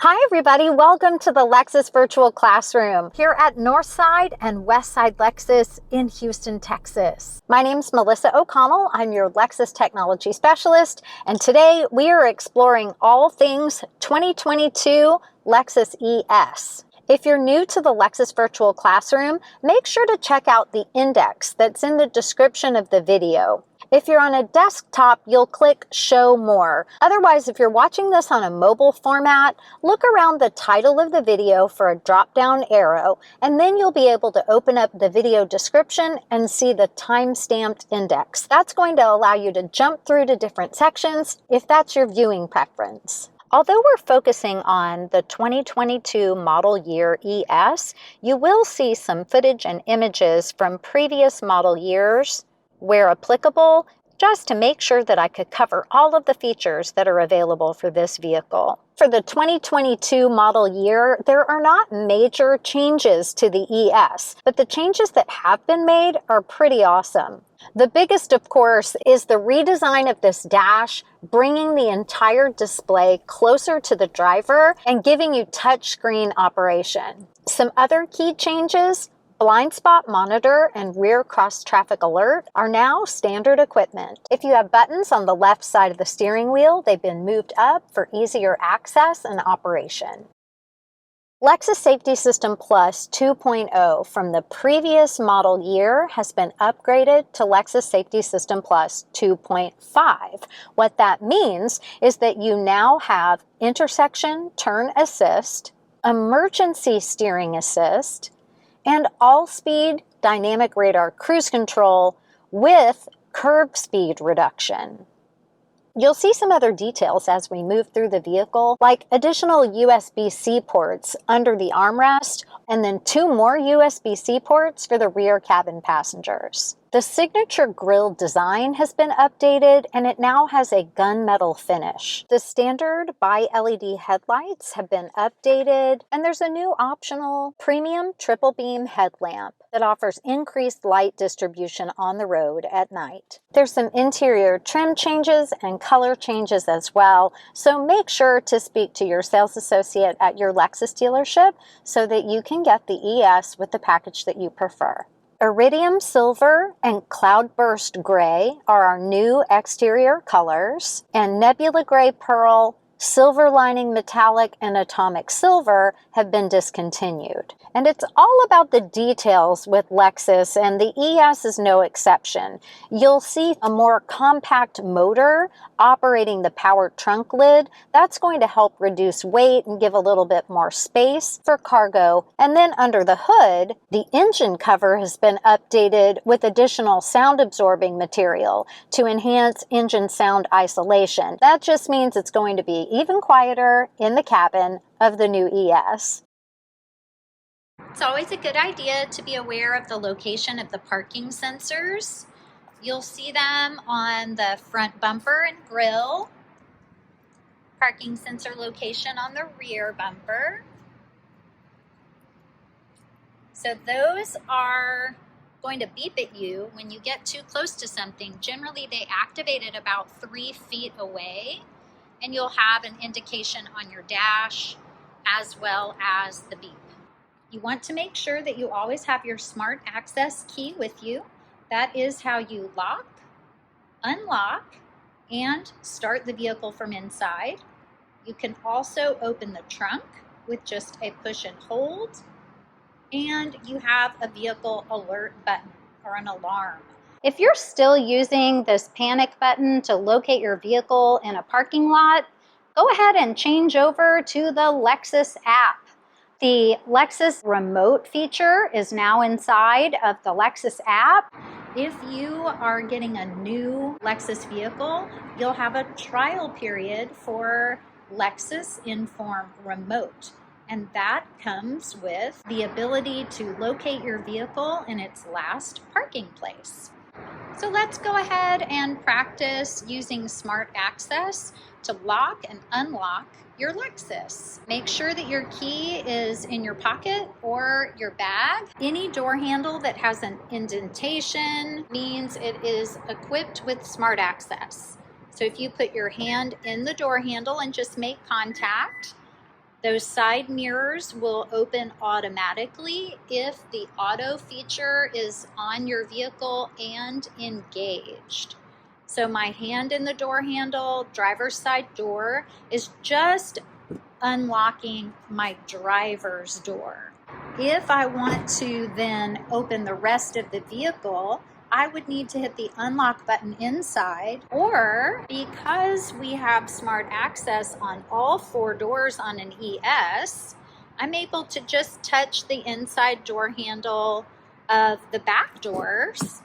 Hi everybody, welcome to the Lexus Virtual Classroom here at Northside and Westside Lexus in Houston, Texas. My name's Melissa O'Connell. I'm your Lexus Technology Specialist, and today we are exploring all things 2022 Lexus ES. If you're new to the Lexus Virtual Classroom, make sure to check out the index that's in the description of the video. If you're on a desktop, you'll click Show More. Otherwise, if you're watching this on a mobile format, look around the title of the video for a drop-down arrow, and then you'll be able to open up the video description and see the time-stamped index. That's going to allow you to jump through to different sections if that's your viewing preference. Although we're focusing on the 2022 model year ES, you will see some footage and images from previous model years where applicable, just to make sure that I could cover all of the features that are available for this vehicle. For the 2022 model year, there are not major changes to the ES, but the changes that have been made are pretty awesome. The biggest, of course, is the redesign of this dash, bringing the entire display closer to the driver and giving you touchscreen operation. Some other key changes: blind spot monitor and rear cross traffic alert are now standard equipment. If you have buttons on the left side of the steering wheel, they've been moved up for easier access and operation. Lexus Safety System Plus 2.0 from the previous model year has been upgraded to Lexus Safety System Plus 2.5. What that means is that you now have intersection turn assist, emergency steering assist, and all-speed dynamic radar cruise control with curb speed reduction. You'll see some other details as we move through the vehicle, like additional USB-C ports under the armrest, and then 2 more USB-C ports for the rear cabin passengers. The signature grille design has been updated, and it now has a gunmetal finish. The standard bi-LED headlights have been updated, and there's a new optional premium triple beam headlamp that offers increased light distribution on the road at night. There's some interior trim changes and color changes as well, so make sure to speak to your sales associate at your Lexus dealership so that you can get the ES with the package that you prefer. Iridium Silver and Cloudburst Gray are our new exterior colors, and Nebula Gray Pearl, Silver Lining Metallic, and Atomic Silver have been discontinued. And it's all about the details with Lexus, and the ES is no exception. You'll see a more compact motor operating the power trunk lid. That's going to help reduce weight and give a little bit more space for cargo. And then under the hood, the engine cover has been updated with additional sound absorbing material to enhance engine sound isolation. That just means it's going to be even quieter in the cabin of the new ES. It's always a good idea to be aware of the location of the parking sensors. You'll see them on the front bumper and grille. Parking sensor location on the rear bumper. So those are going to beep at you when you get too close to something. Generally, they activate at about 3 feet away, and you'll have an indication on your dash as well as the beep. You want to make sure that you always have your smart access key with you. That is how you lock, unlock, and start the vehicle from inside. You can also open the trunk with just a push and hold, and you have a vehicle alert button or an alarm. If you're still using this panic button to locate your vehicle in a parking lot, go ahead and change over to the Lexus App. The Lexus Remote feature is now inside of the Lexus App. If you are getting a new Lexus vehicle, you'll have a trial period for Lexus Inform Remote. And that comes with the ability to locate your vehicle in its last parking place. So let's go ahead and practice using smart access to lock and unlock your Lexus. Make sure that your key is in your pocket or your bag. Any door handle that has an indentation means it is equipped with smart access. So if you put your hand in the door handle and just make contact, Those side mirrors will open automatically if the auto feature is on your vehicle and engaged. So my hand in the door handle, driver's side door, is just unlocking my driver's door. If I want to then open the rest of the vehicle, I would need to hit the unlock button inside, or because we have smart access on all 4 doors on an ES, I'm able to just touch the inside door handle of the back doors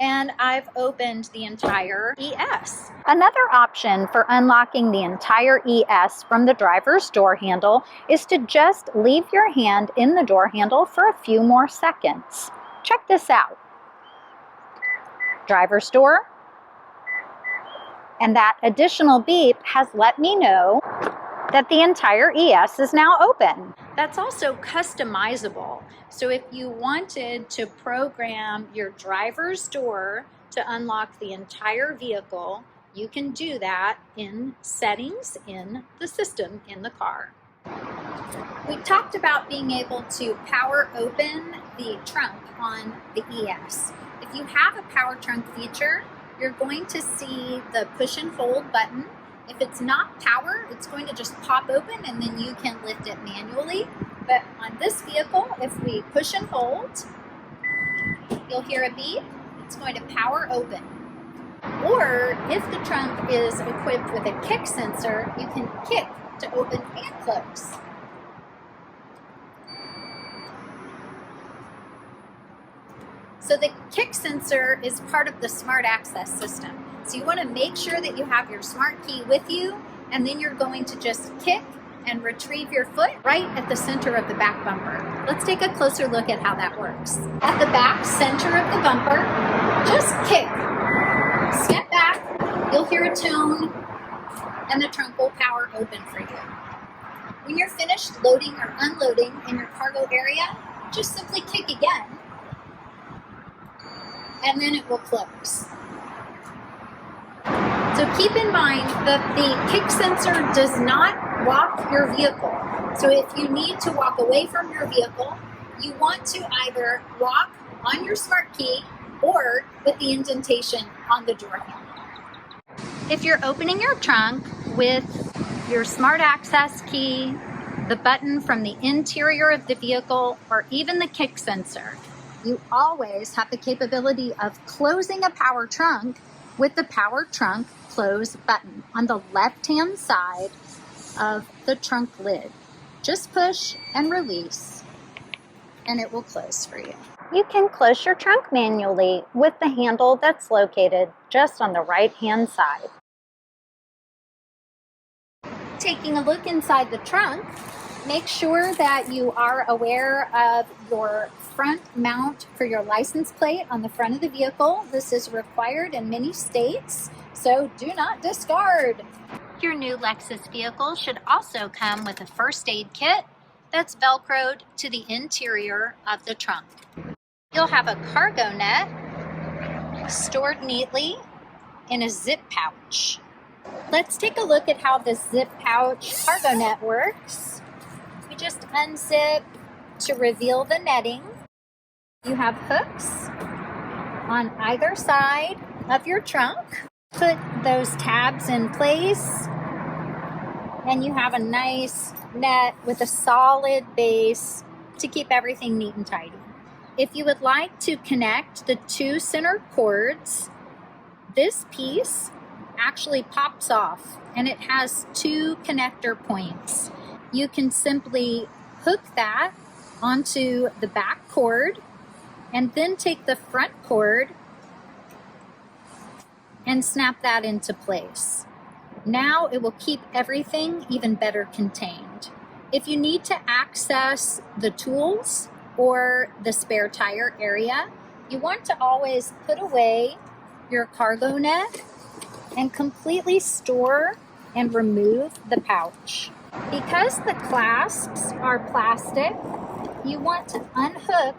and I've opened the entire ES. Another option for unlocking the entire ES from the driver's door handle is to just leave your hand in the door handle for a few more seconds. Check this out. Driver's door, and that additional beep has let me know that the entire ES is now open. That's also customizable. So if you wanted to program your driver's door to unlock the entire vehicle, you can do that in settings in the system in the car. We talked about being able to power open the trunk on the ES. If you have a power trunk feature, you're going to see the push and hold button. If it's not power, it's going to just pop open and then you can lift it manually. But on this vehicle, if we push and hold, you'll hear a beep. It's going to power open. Or if the trunk is equipped with a kick sensor, you can kick to open and close. So the kick sensor is part of the smart access system. So you want to make sure that you have your smart key with you, and then you're going to just kick and retrieve your foot right at the center of the back bumper. Let's take a closer look at how that works. At the back center of the bumper, just kick. Step back, you'll hear a tone, and the trunk will power open for you. When you're finished loading or unloading in your cargo area, just simply kick again, and then it will close. So keep in mind that the kick sensor does not lock your vehicle. So if you need to walk away from your vehicle, you want to either lock on your smart key or with the indentation on the door handle. If you're opening your trunk with your smart access key, the button from the interior of the vehicle, or even the kick sensor, you always have the capability of closing a power trunk with the power trunk close button on the left-hand side of the trunk lid. Just push and release, and it will close for you. You can close your trunk manually with the handle that's located just on the right-hand side. Taking a look inside the trunk, make sure that you are aware of your front mount for your license plate on the front of the vehicle. This is required in many states, so do not discard. Your new Lexus vehicle should also come with a first aid kit that's Velcroed to the interior of the trunk. You'll have a cargo net stored neatly in a zip pouch. Let's take a look at how this zip pouch cargo net works. We just unzip to reveal the netting. You have hooks on either side of your trunk. Put those tabs in place, and you have a nice net with a solid base to keep everything neat and tidy. If you would like to connect the 2 center cords, this piece actually pops off and it has 2 connector points. You can simply hook that onto the back cord and then take the front cord and snap that into place. Now it will keep everything even better contained. If you need to access the tools or the spare tire area, you want to always put away your cargo net and completely store and remove the pouch. Because the clasps are plastic, you want to unhook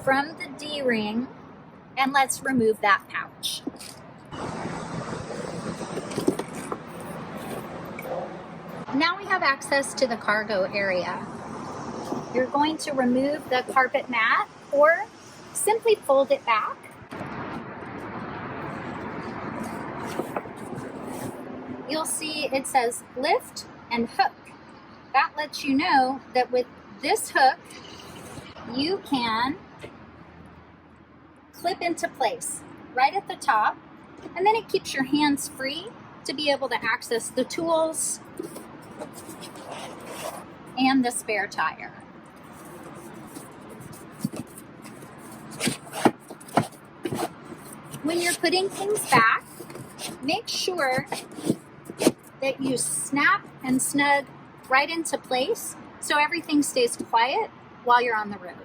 from the D-ring, and let's remove that pouch. Now we have access to the cargo area. You're going to remove the carpet mat or simply fold it back. You'll see it says lift and hook. That lets you know that with this hook, you can clip into place right at the top, and then it keeps your hands free to be able to access the tools and the spare tire. When you're putting things back, make sure that you snap and snug right into place so everything stays quiet while you're on the road.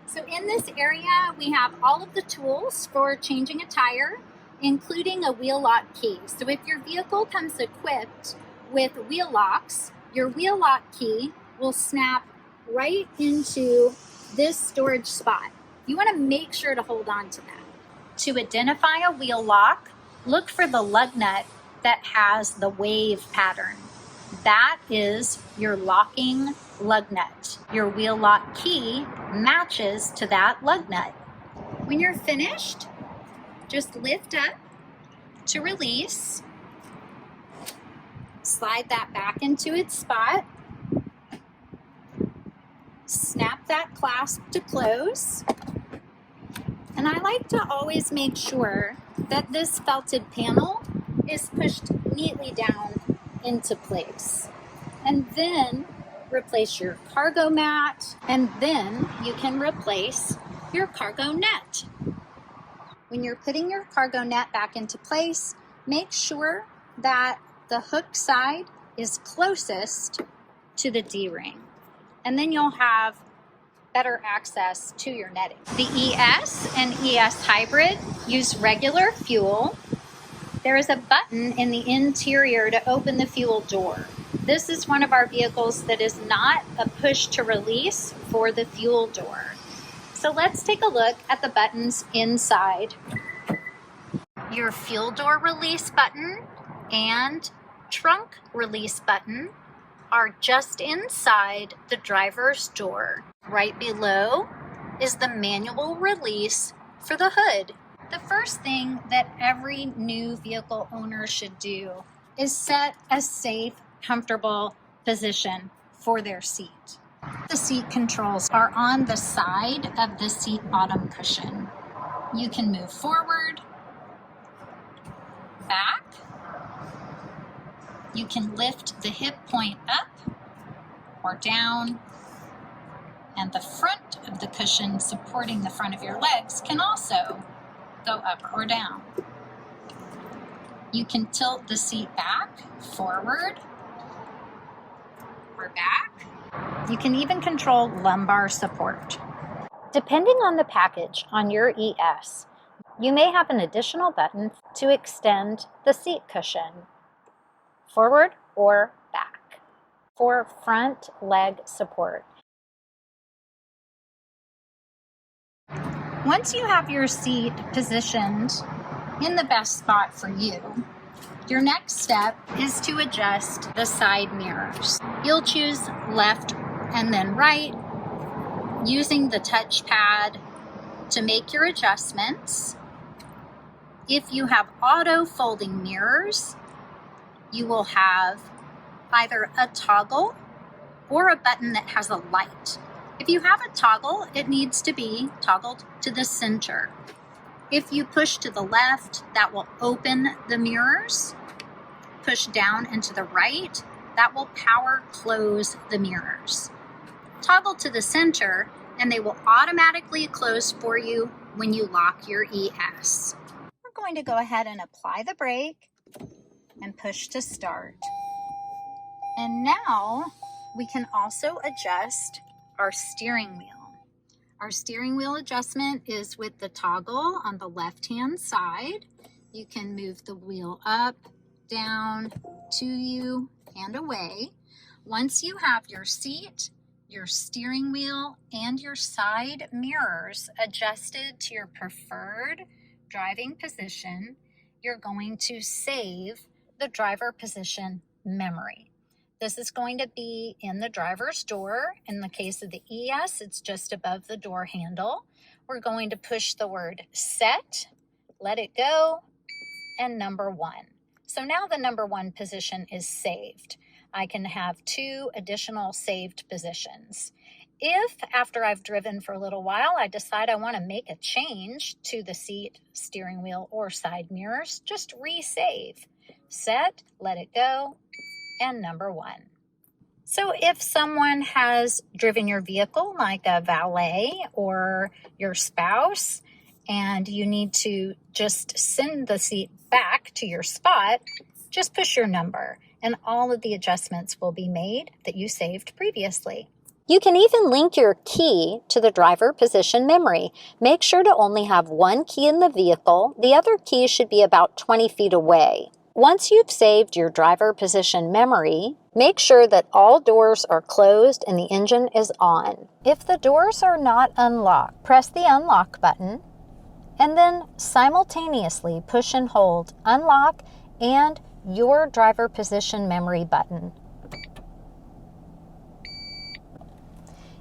So in this area, we have all of the tools for changing a tire, including a wheel lock key. So if your vehicle comes equipped with wheel locks, your wheel lock key will snap right into this storage spot. You want to make sure to hold on to that. To identify a wheel lock, look for the lug nut that has the wave pattern. That is your locking lug nut. Your wheel lock key matches to that lug nut. When you're finished, just lift up to release. Slide that back into its spot. Snap that clasp to close. And I like to always make sure that this felted panel is pushed neatly down into place. And then replace your cargo mat, and then you can replace your cargo net. When you're putting your cargo net back into place, make sure that the hook side is closest to the D-ring, and then you'll have better access to your netting. The ES and ES Hybrid use regular fuel. There is a button in the interior to open the fuel door. This is one of our vehicles that is not a push to release for the fuel door. So let's take a look at the buttons inside. Your fuel door release button and trunk release button are just inside the driver's door. Right below is the manual release for the hood. The first thing that every new vehicle owner should do is set a safe, comfortable position for their seat. The seat controls are on the side of the seat bottom cushion. You can move forward, back. You can lift the hip point up or down, and the front of the cushion supporting the front of your legs can also go up or down. You can tilt the seat back, forward, or back. You can even control lumbar support. Depending on the package on your ES, you may have an additional button to extend the seat cushion forward or back for front leg support. Once you have your seat positioned in the best spot for you, your next step is to adjust the side mirrors. You'll choose left and then right using the touchpad to make your adjustments. If you have auto folding mirrors, you will have either a toggle or a button that has a light. If you have a toggle, it needs to be toggled to the center. If you push to the left, that will open the mirrors. Push down and to the right, that will power close the mirrors. Toggle to the center, and they will automatically close for you when you lock your ES. We're going to go ahead and apply the brake and push to start. And now we can also adjust our steering wheel. Our steering wheel adjustment is with the toggle on the left-hand side. You can move the wheel up, down, to you, and away. Once you have your seat, your steering wheel, and your side mirrors adjusted to your preferred driving position, you're going to save the driver position memory. This is going to be in the driver's door. In the case of the ES, it's just above the door handle. We're going to push the word set, let it go, and number 1. So now the number 1 position is saved. I can have 2 additional saved positions. If after I've driven for a little while, I decide I want to make a change to the seat, steering wheel, or side mirrors, just resave. Set, let it go, and number 1. So if someone has driven your vehicle, like a valet or your spouse, and you need to just send the seat back to your spot, just push your number, and all of the adjustments will be made that you saved previously. You can even link your key to the driver position memory. Make sure to only have one key in the vehicle. The other key should be about 20 feet away. Once you've saved your driver position memory, make sure that all doors are closed and the engine is on. If the doors are not unlocked, press the unlock button and then simultaneously push and hold unlock and your driver position memory button.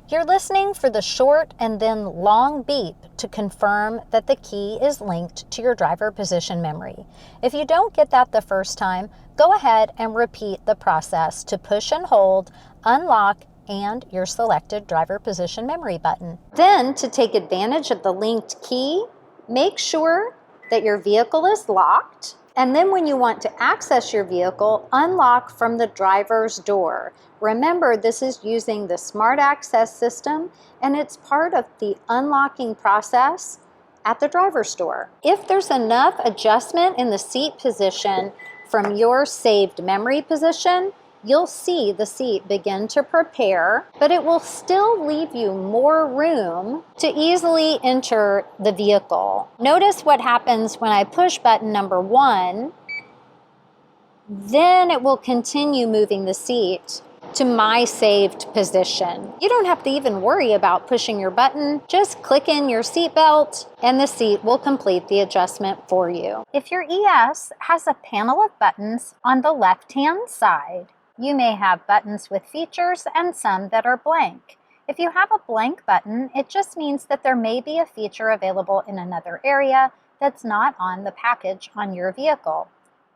You're listening for the short and then long beep to confirm that the key is linked to your driver position memory. If you don't get that the first time, go ahead and repeat the process to push and hold, unlock, and your selected driver position memory button. Then, to take advantage of the linked key, make sure that your vehicle is locked. And then when you want to access your vehicle, unlock from the driver's door. Remember, this is using the Smart Access system, and it's part of the unlocking process at the driver's door. If there's enough adjustment in the seat position from your saved memory position, you'll see the seat begin to prepare, but it will still leave you more room to easily enter the vehicle. Notice what happens when I push button number 1. Then it will continue moving the seat to my saved position. You don't have to even worry about pushing your button. Just click in your seat belt and the seat will complete the adjustment for you. If your ES has a panel of buttons on the left-hand side, you may have buttons with features and some that are blank. If you have a blank button, it just means that there may be a feature available in another area that's not on the package on your vehicle.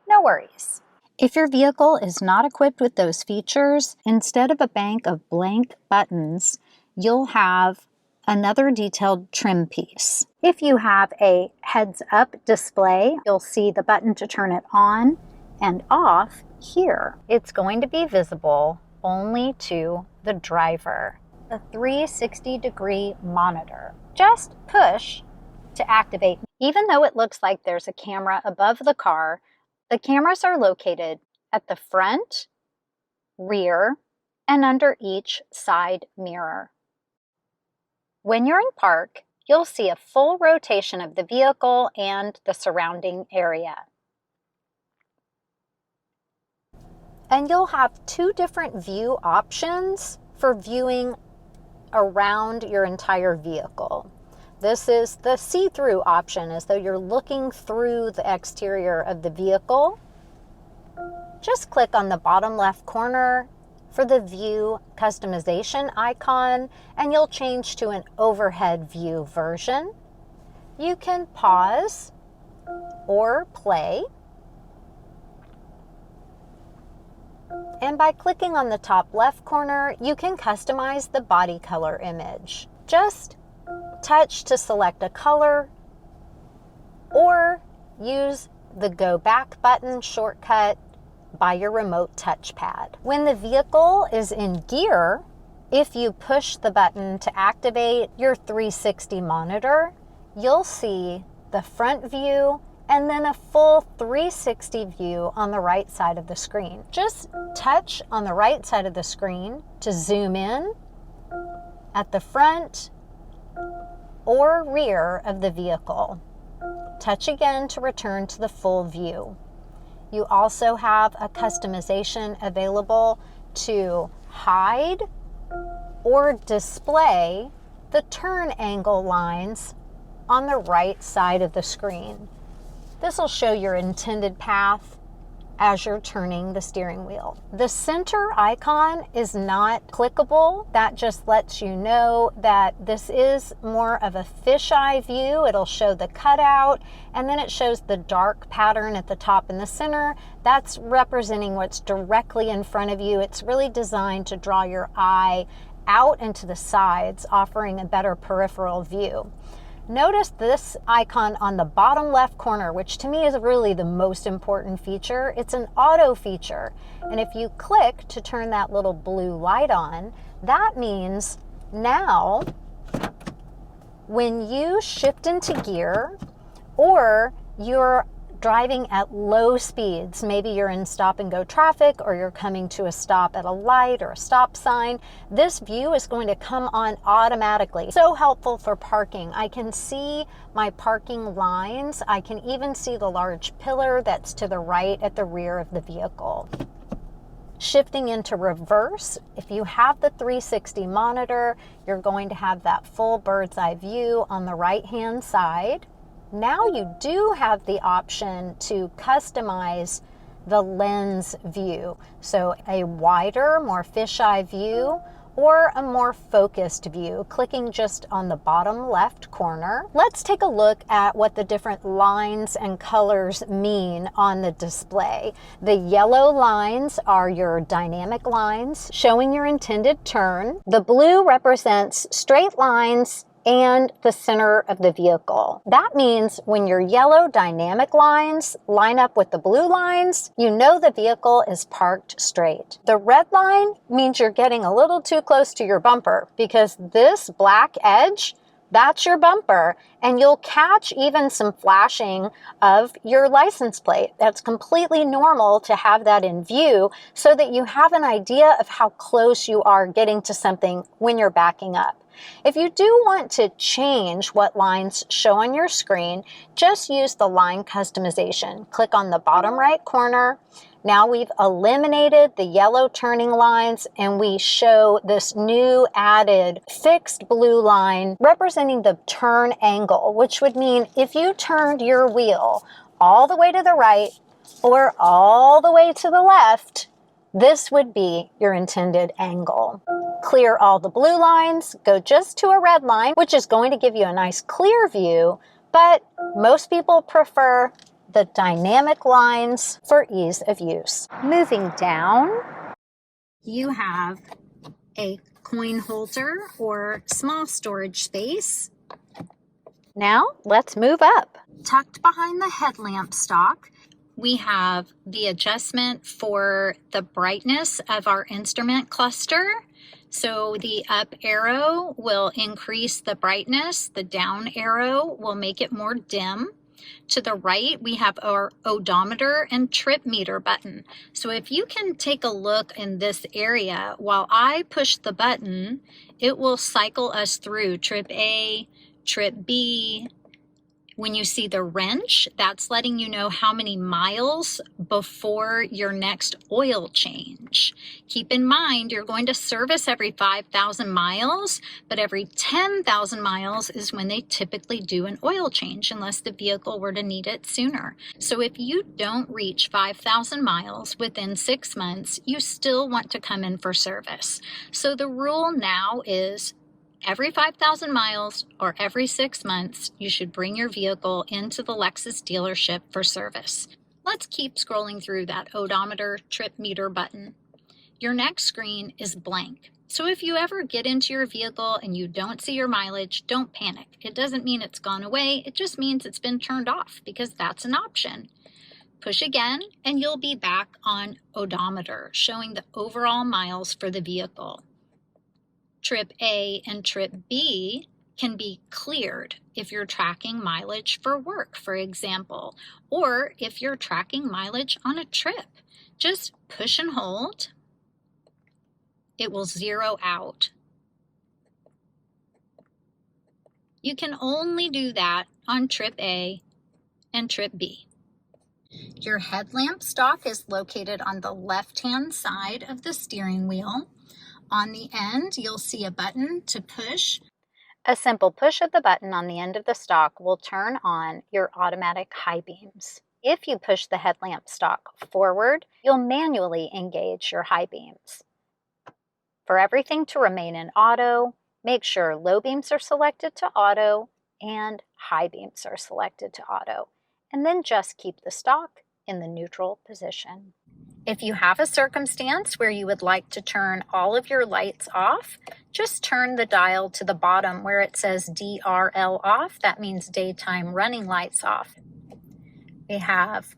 No worries. If your vehicle is not equipped with those features, instead of a bank of blank buttons, you'll have another detailed trim piece. If you have a heads-up display, you'll see the button to turn it on and off here. It's going to be visible only to the driver. The 360-degree monitor. Just push to activate. Even though it looks like there's a camera above the car, the cameras are located at the front, rear, and under each side mirror. When you're in park, you'll see a full rotation of the vehicle and the surrounding area. And you'll have 2 different view options for viewing around your entire vehicle. This is the see-through option, as though you're looking through the exterior of the vehicle. Just click on the bottom left corner for the view customization icon, and you'll change to an overhead view version. You can pause or play. And by clicking on the top left corner, you can customize the body color image. Just touch to select a color or use the Go Back button shortcut by your remote touchpad. When the vehicle is in gear, if you push the button to activate your 360 monitor, you'll see the front view and then a full 360 view on the right side of the screen. Just touch on the right side of the screen to zoom in at the front or rear of the vehicle. Touch again to return to the full view. You also have a customization available to hide or display the turn angle lines on the right side of the screen. This will show your intended path as you're turning the steering wheel. The center icon is not clickable. That just lets you know that this is more of a fisheye view. It'll show the cutout, and then it shows the dark pattern at the top in the center. That's representing what's directly in front of you. It's really designed to draw your eye out and to the sides, offering a better peripheral view. Notice this icon on the bottom left corner, which to me is really the most important feature. It's an auto feature. And if you click to turn that little blue light on, that means now when you shift into gear or you're driving at low speeds, maybe you're in stop and go traffic or you're coming to a stop at a light or a stop sign, this view is going to come on automatically. So helpful for parking. I can see my parking lines. I can even see the large pillar that's to the right at the rear of the vehicle. Shifting into reverse, if you have the 360 monitor, you're going to have that full bird's eye view on the right-hand side. Now you do have the option to customize the lens view. So a wider, more fisheye view, or a more focused view, clicking just on the bottom left corner. Let's take a look at what the different lines and colors mean on the display. The yellow lines are your dynamic lines, showing your intended turn. The blue represents straight lines and the center of the vehicle. That means when your yellow dynamic lines line up with the blue lines, you know the vehicle is parked straight. The red line means you're getting a little too close to your bumper, because this black edge, that's your bumper, and you'll catch even some flashing of your license plate. That's completely normal to have that in view so that you have an idea of how close you are getting to something when you're backing up. If you do want to change what lines show on your screen, just use the line customization. Click on the bottom right corner. Now we've eliminated the yellow turning lines and we show this new added fixed blue line representing the turn angle, which would mean if you turned your wheel all the way to the right or all the way to the left, this would be your intended angle. Clear all the blue lines, go just to a red line, which is going to give you a nice clear view, but most people prefer the dynamic lines for ease of use. Moving down, you have a coin holder or small storage space. Now let's move up. Tucked behind the headlamp stock, we have the adjustment for the brightness of our instrument cluster. So the up arrow will increase the brightness, the down arrow will make it more dim. To the right, we have our odometer and trip meter button. So if you can take a look in this area, while I push the button, it will cycle us through trip A, trip B. When you see the wrench, that's letting you know how many miles before your next oil change. Keep in mind, you're going to service every 5,000 miles, but every 10,000 miles is when they typically do an oil change, unless the vehicle were to need it sooner. So if you don't reach 5,000 miles within 6 months, you still want to come in for service. So the rule now is every 5,000 miles or every 6 months, you should bring your vehicle into the Lexus dealership for service. Let's keep scrolling through that odometer trip meter button. Your next screen is blank. So if you ever get into your vehicle and you don't see your mileage, don't panic. It doesn't mean it's gone away. It just means it's been turned off, because that's an option. Push again and you'll be back on odometer, showing the overall miles for the vehicle. Trip A and Trip B can be cleared if you're tracking mileage for work, for example, or if you're tracking mileage on a trip. Just push and hold. It will zero out. You can only do that on Trip A and Trip B. Your headlamp stock is located on the left-hand side of the steering wheel. On the end, you'll see a button to push. A simple push of the button on the end of the stock will turn on your automatic high beams. If you push the headlamp stock forward, you'll manually engage your high beams. For everything to remain in auto, make sure low beams are selected to auto and high beams are selected to auto, and then just keep the stock in the neutral position. If you have a circumstance where you would like to turn all of your lights off, just turn the dial to the bottom where it says DRL off. That means daytime running lights off. We have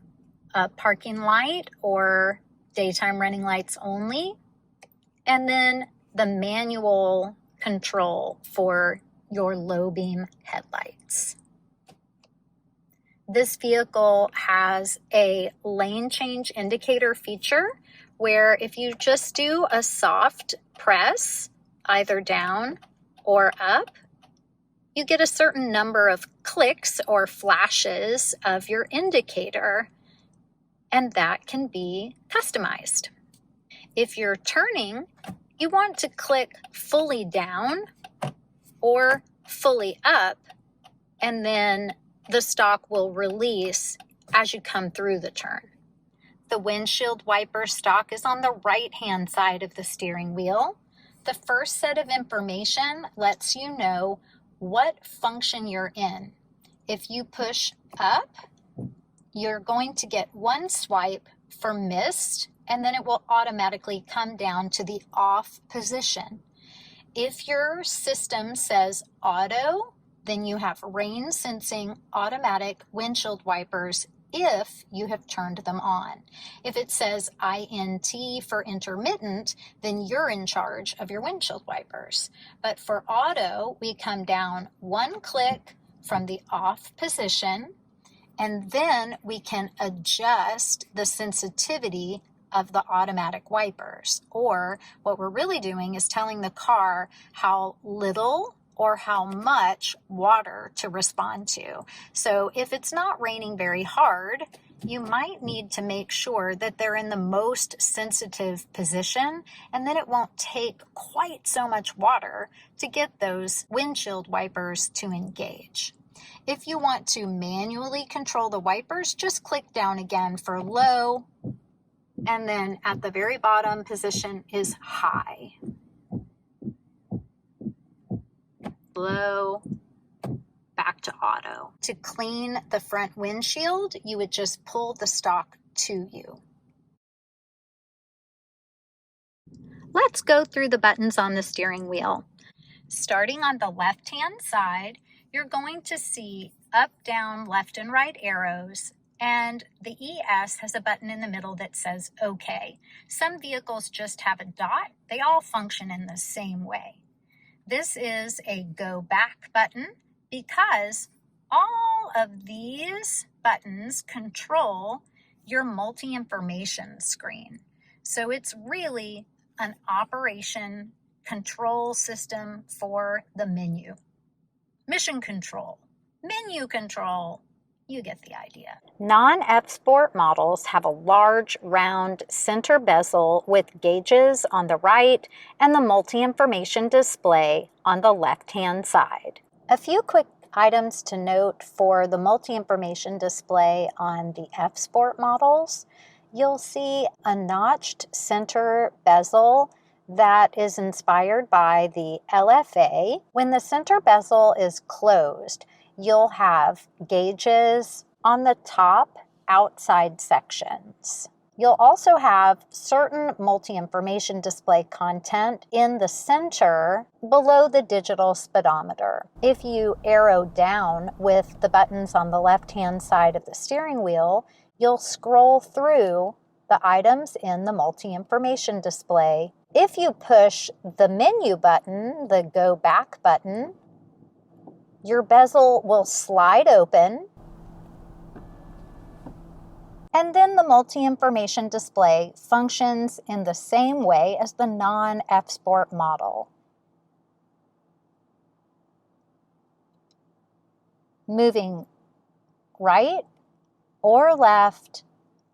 a parking light or daytime running lights only, and then the manual control for your low beam headlights. This vehicle has a lane change indicator feature where if you just do a soft press, either down or up, you get a certain number of clicks or flashes of your indicator, and that can be customized. If you're turning, you want to click fully down or fully up, and then the stock will release as you come through the turn. The windshield wiper stock is on the right-hand side of the steering wheel. The first set of information lets you know what function you're in. If you push up, you're going to get one swipe for mist, and then it will automatically come down to the off position. If your system says auto, then you have rain sensing automatic windshield wipers if you have turned them on. If it says INT for intermittent, then you're in charge of your windshield wipers. But for auto, we come down one click from the off position, and then we can adjust the sensitivity of the automatic wipers. Or what we're really doing is telling the car how little or how much water to respond to. So if it's not raining very hard, you might need to make sure that they're in the most sensitive position, and then it won't take quite so much water to get those windshield wipers to engage. If you want to manually control the wipers, just click down again for low, and then at the very bottom position is high. Low, back to auto. To clean the front windshield, you would just pull the stock to you. Let's go through the buttons on the steering wheel. Starting on the left-hand side, you're going to see up, down, left, and right arrows, and the ES has a button in the middle that says OK. Some vehicles just have a dot. They all function in the same way. This is a go back button because all of these buttons control your multi-information screen. So it's really an operation control system for the menu. Mission control, menu control, you get the idea. Non-F Sport models have a large, round center bezel with gauges on the right and the multi-information display on the left-hand side. A few quick items to note for the multi-information display on the F Sport models. You'll see a notched center bezel that is inspired by the LFA. When the center bezel is closed, you'll have gauges on the top outside sections. You'll also have certain multi-information display content in the center below the digital speedometer. If you arrow down with the buttons on the left-hand side of the steering wheel, you'll scroll through the items in the multi-information display. If you push the menu button, the go back button, your bezel will slide open, and then the multi-information display functions in the same way as the non-F Sport model. Moving right or left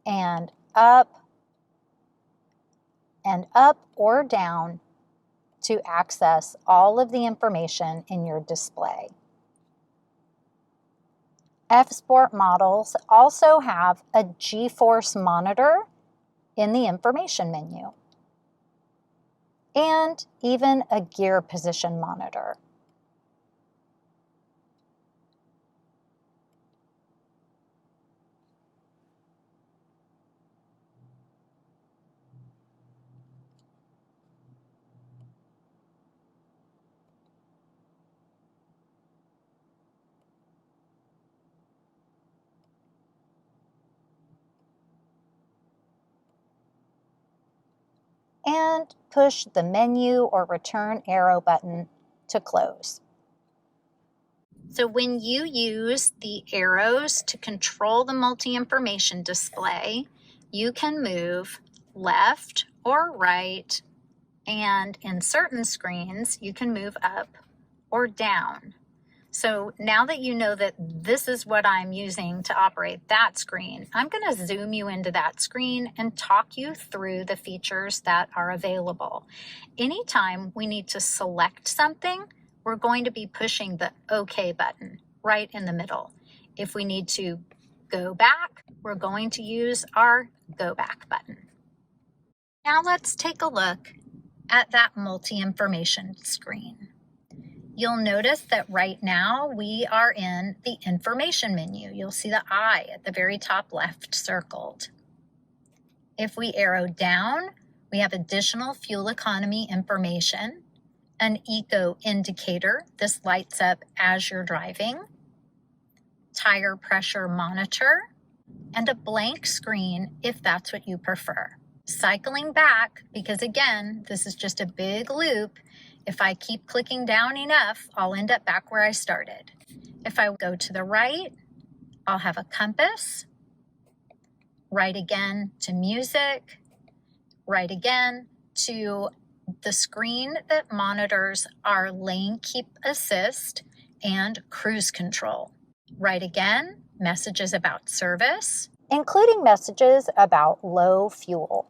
and up or down to access all of the information in your display. F-Sport models also have a G-force monitor in the information menu, and even a gear position monitor. And push the menu or return arrow button to close. So when you use the arrows to control the multi-information display, you can move left or right, and in certain screens, you can move up or down. So now that you know that this is what I'm using to operate that screen, I'm going to zoom you into that screen and talk you through the features that are available. Anytime we need to select something, we're going to be pushing the OK button right in the middle. If we need to go back, we're going to use our Go Back button. Now let's take a look at that multi-information screen. You'll notice that right now we are in the information menu. You'll see the I at the very top left circled. If we arrow down, we have additional fuel economy information, an eco indicator. This lights up as you're driving, tire pressure monitor, and a blank screen if that's what you prefer. Cycling back, because again, this is just a big loop. If I keep clicking down enough, I'll end up back where I started. If I go to the right, I'll have a compass, right again to music, right again to the screen that monitors our lane keep assist and cruise control. Right again, messages about service, including messages about low fuel.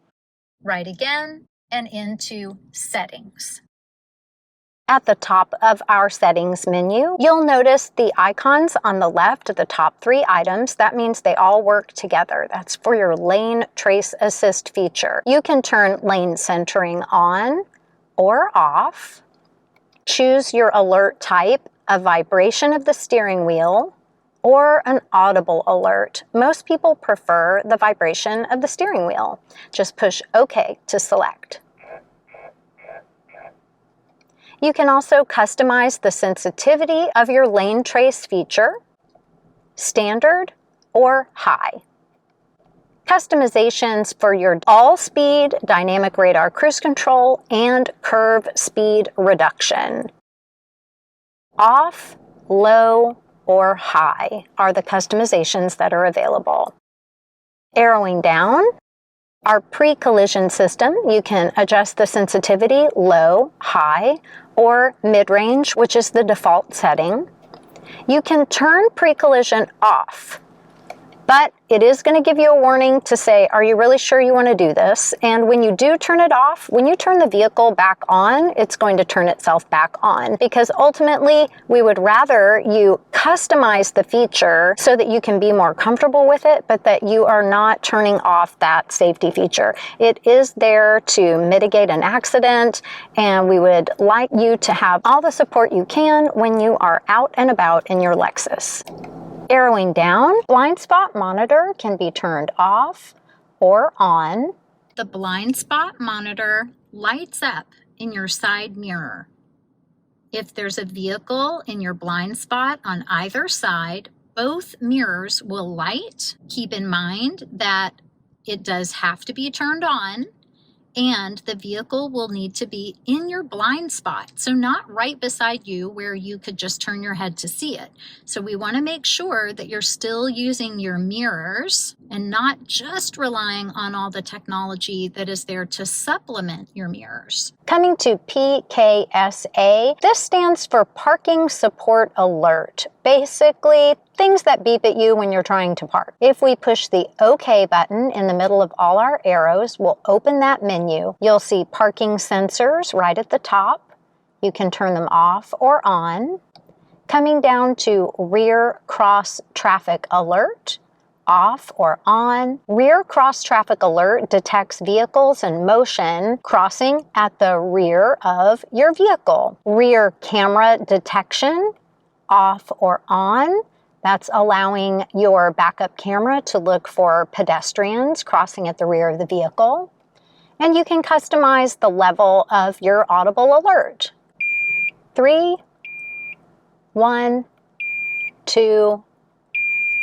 Right again, and into settings. At the top of our settings menu, you'll notice the icons on the left, the top 3 items. That means they all work together. That's for your lane trace assist feature. You can turn lane centering on or off. Choose your alert type, a vibration of the steering wheel, or an audible alert. Most people prefer the vibration of the steering wheel. Just push OK to select. You can also customize the sensitivity of your lane trace feature, standard or high. Customizations for your all-speed dynamic radar cruise control and curve speed reduction. Off, low, or high are the customizations that are available. Arrowing down, our pre-collision system, you can adjust the sensitivity low, high, or mid-range, which is the default setting. You can turn pre-collision off, but it is going to give you a warning to say, are you really sure you want to do this? And when you do turn it off, when you turn the vehicle back on, it's going to turn itself back on, because ultimately we would rather you customize the feature so that you can be more comfortable with it, but that you are not turning off that safety feature. It is there to mitigate an accident, and we would like you to have all the support you can when you are out and about in your Lexus. Arrowing down, blind spot monitor can be turned off or on. The blind spot monitor lights up in your side mirror. If there's a vehicle in your blind spot on either side, both mirrors will light. Keep in mind that it does have to be turned on, and the vehicle will need to be in your blind spot, so not right beside you where you could just turn your head to see it. So we want to make sure that you're still using your mirrors and not just relying on all the technology that is there to supplement your mirrors. Coming to Pksa, this stands for Parking Support Alert. Basically, things that beep at you when you're trying to park. If we push the OK button in the middle of all our arrows, we'll open that menu. You'll see parking sensors right at the top. You can turn them off or on. Coming down to rear cross traffic alert, off or on. Rear cross traffic alert detects vehicles in motion crossing at the rear of your vehicle. Rear camera detection, off or on. That's allowing your backup camera to look for pedestrians crossing at the rear of the vehicle. And you can customize the level of your audible alert. 3, 1, 2,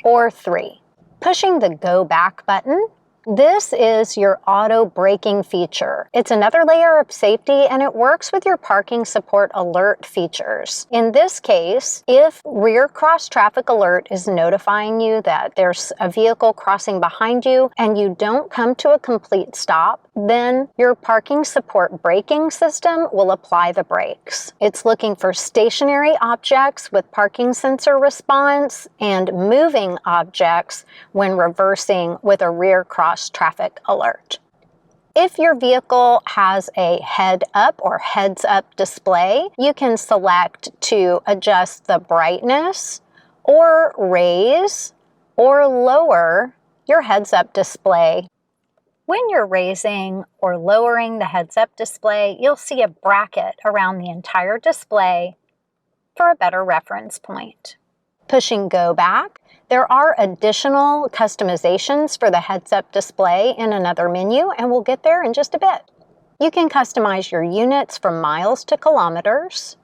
or 3. Pushing the Go Back button. This is your auto braking feature. It's another layer of safety and it works with your parking support alert features. In this case, if rear cross traffic alert is notifying you that there's a vehicle crossing behind you and you don't come to a complete stop, then your parking support braking system will apply the brakes. It's looking for stationary objects with parking sensor response and moving objects when reversing with a rear cross traffic alert. If your vehicle has a head-up or heads-up display, you can select to adjust the brightness or raise or lower your heads-up display. When you're raising or lowering the heads-up display, you'll see a bracket around the entire display for a better reference point. Pushing Go Back. There are additional customizations for the heads-up display in another menu, and we'll get there in just a bit. You can customize your units from miles to kilometers.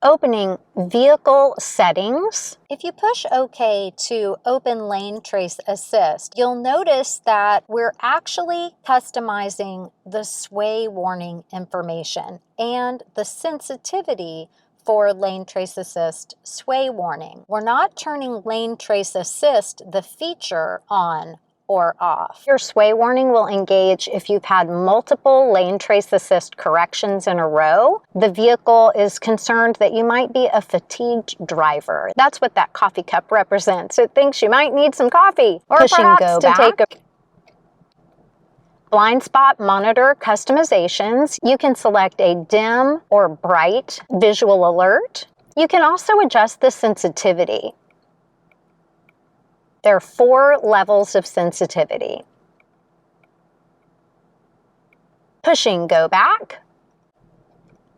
Opening vehicle settings. If you push OK to open lane trace assist, you'll notice that we're actually customizing the sway warning information and the sensitivity for lane trace assist sway warning. We're not turning lane trace assist, the feature, on or off. Your sway warning will engage if you've had multiple lane trace assist corrections in a row. The vehicle is concerned that you might be a fatigued driver. That's what that coffee cup represents. It thinks you might need some coffee. Or pushing Go Back. Blind spot monitor customizations. You can select a dim or bright visual alert. You can also adjust the sensitivity. There are 4 levels of sensitivity. Pushing Go Back.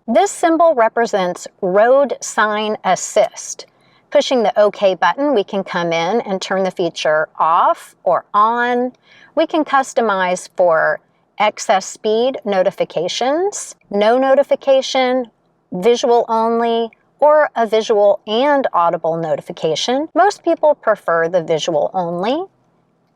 This symbol represents road sign assist. Pushing the OK button, we can come in and turn the feature off or on. We can customize for excess speed notifications, no notification, visual only, or a visual and audible notification. Most people prefer the visual only.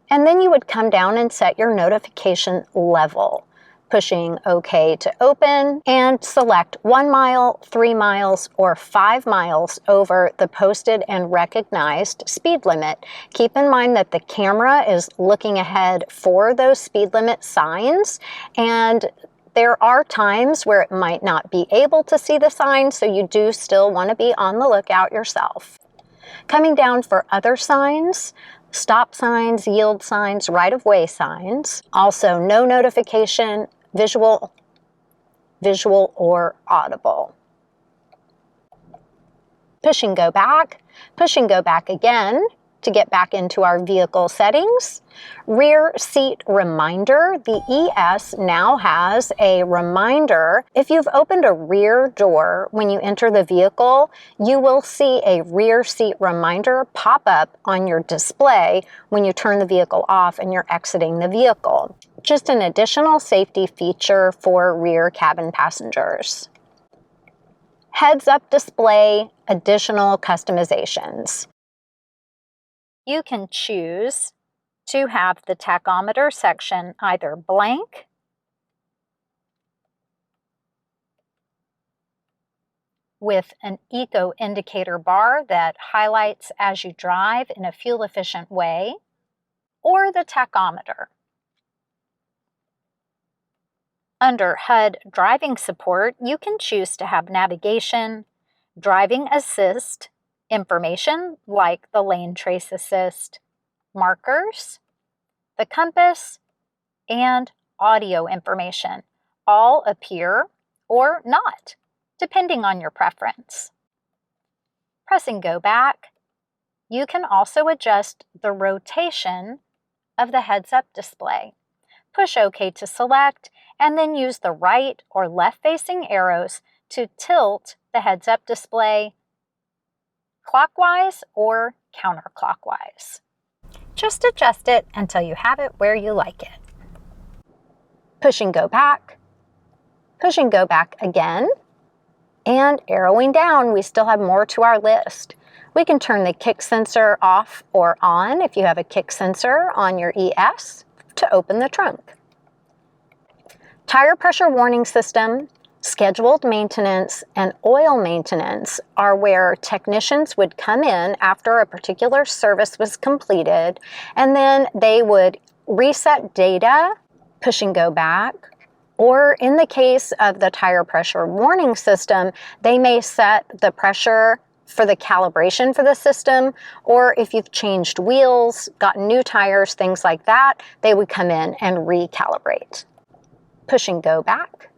And then you would come down and set your notification level. Pushing OK to open and select 1 mile, 3 miles, or 5 miles over the posted and recognized speed limit. Keep in mind that the camera is looking ahead for those speed limit signs, and there are times where it might not be able to see the sign, so you do still want to be on the lookout yourself. Coming down for other signs, stop signs, yield signs, right-of-way signs. Also, no notification, visual or audible. Pushing Go Back. Pushing Go Back again to get back into our vehicle settings. Rear seat reminder. The ES now has a reminder. If you've opened a rear door when you enter the vehicle, you will see a rear seat reminder pop up on your display when you turn the vehicle off and you're exiting the vehicle. Just an additional safety feature for rear cabin passengers. Heads-up display, additional customizations. You can choose to have the tachometer section either blank with an eco indicator bar that highlights as you drive in a fuel-efficient way, or the tachometer. Under HUD driving support, you can choose to have navigation, driving assist, information like the lane trace assist, markers, the compass, and audio information all appear or not, depending on your preference. Pressing go back, you can also adjust the rotation of the heads-up display. Push OK to select, and then use the right or left-facing arrows to tilt the heads-up display clockwise or counterclockwise. Just adjust it until you have it where you like it. Pushing go back, pushing go back again, and arrowing down, we still have more to our list. We can turn the kick sensor off or on if you have a kick sensor on your ES to open the trunk. Tire pressure warning system, scheduled maintenance, and oil maintenance are where technicians would come in after a particular service was completed, and then they would reset data, pushing go back, or in the case of the tire pressure warning system, they may set the pressure for the calibration for the system, or if you've changed wheels, gotten new tires, things like that, they would come in and recalibrate. Pushing go back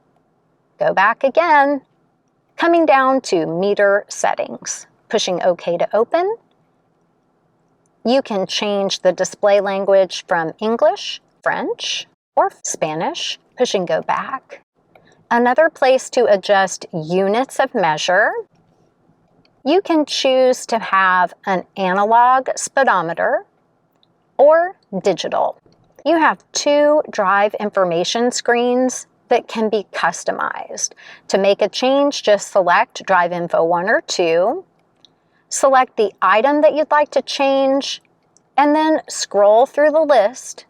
again, coming down to meter settings. Pushing OK to open. You can change the display language from English, French, or Spanish. Pushing go back. Another place to adjust units of measure. You can choose to have an analog speedometer or digital. You have two drive information screens that can be customized. To make a change, just select Drive Info 1 or 2, select the item that you'd like to change, and then scroll through the list.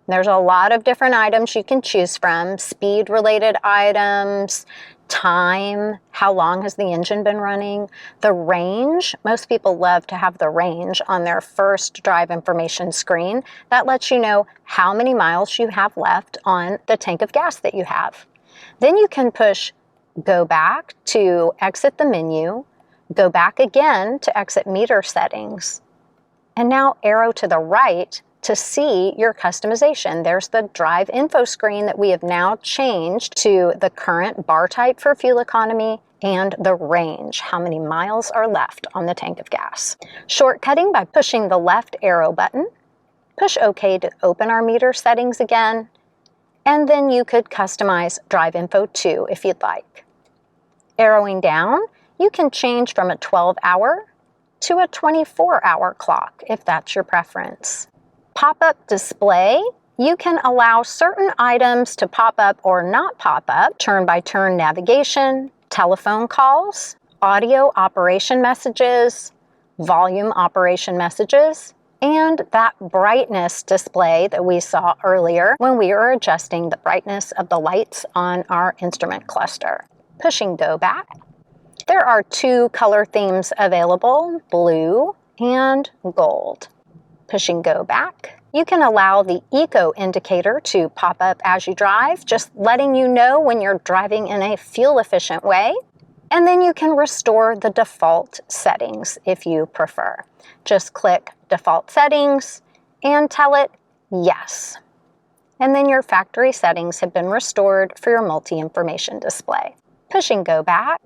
There's a lot of different items you can choose from, speed-related items, time, how long has the engine been running, the range. Most people love to have the range on their first drive information screen. That lets you know how many miles you have left on the tank of gas that you have. Then you can push go back to exit the menu, go back again to exit meter settings, and now arrow to the right to see your customization. There's the drive info screen that we have now changed to the current bar type for fuel economy and the range, how many miles are left on the tank of gas. Shortcutting by pushing the left arrow button, push OK to open our meter settings again, and then you could customize drive info 2 if you'd like. Arrowing down, you can change from a 12-hour to a 24-hour clock if that's your preference. Pop-up display, you can allow certain items to pop up or not pop up, turn-by-turn navigation, telephone calls, audio operation messages, volume operation messages, and that brightness display that we saw earlier when we were adjusting the brightness of the lights on our instrument cluster. Pushing go back. There are two color themes available, blue and gold. Pushing go back. You can allow the eco indicator to pop up as you drive, just letting you know when you're driving in a fuel efficient way. And then you can restore the default settings if you prefer. Just click default settings and tell it yes. And then your factory settings have been restored for your multi-information display. Pushing go back.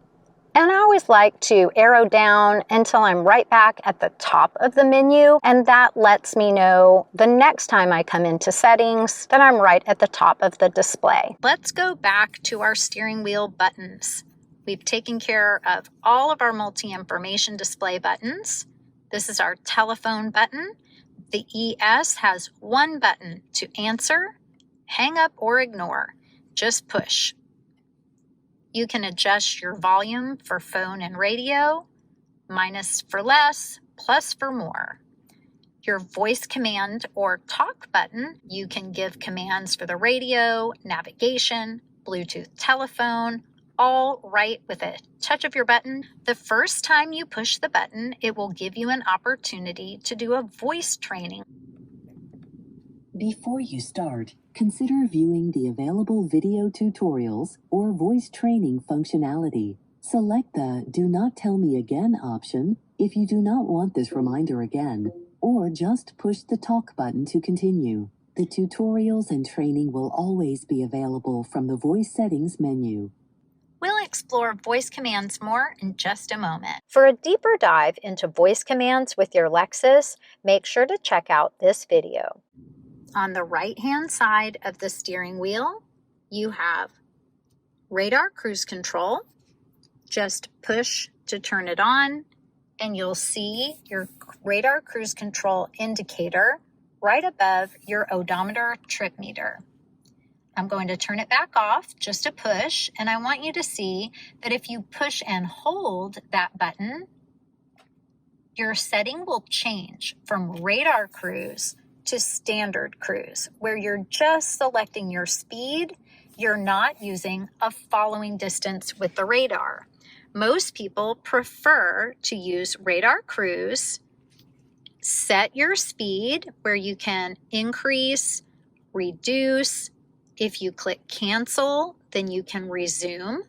And I always like to arrow down until I'm right back at the top of the menu, and that lets me know the next time I come into settings that I'm right at the top of the display. Let's go back to our steering wheel buttons. We've taken care of all of our multi-information display buttons. This is our telephone button. The ES has one button to answer, hang up, or ignore. Just push. You can adjust your volume for phone and radio, minus for less, plus for more. Your voice command or talk button, you can give commands for the radio, navigation, Bluetooth telephone, all right with a touch of your button. The first time you push the button, it will give you an opportunity to do a voice training. Before you start, consider viewing the available video tutorials or voice training functionality. Select the Do Not Tell Me Again option if you do not want this reminder again, or just push the talk button to continue. The tutorials and training will always be available from the voice settings menu. Will it explore voice commands more in just a moment. For a deeper dive into voice commands with your Lexus, make sure to check out this video. On the right-hand side of the steering wheel, you have radar cruise control. Just push to turn it on, and you'll see your radar cruise control indicator right above your odometer trip meter. I'm going to turn it back off, just a push, and I want you to see that if you push and hold that button, your setting will change from radar cruise to standard cruise, where you're just selecting your speed. You're not using a following distance with the radar. Most people prefer to use radar cruise, set your speed where you can increase, reduce. If you click cancel, then you can resume.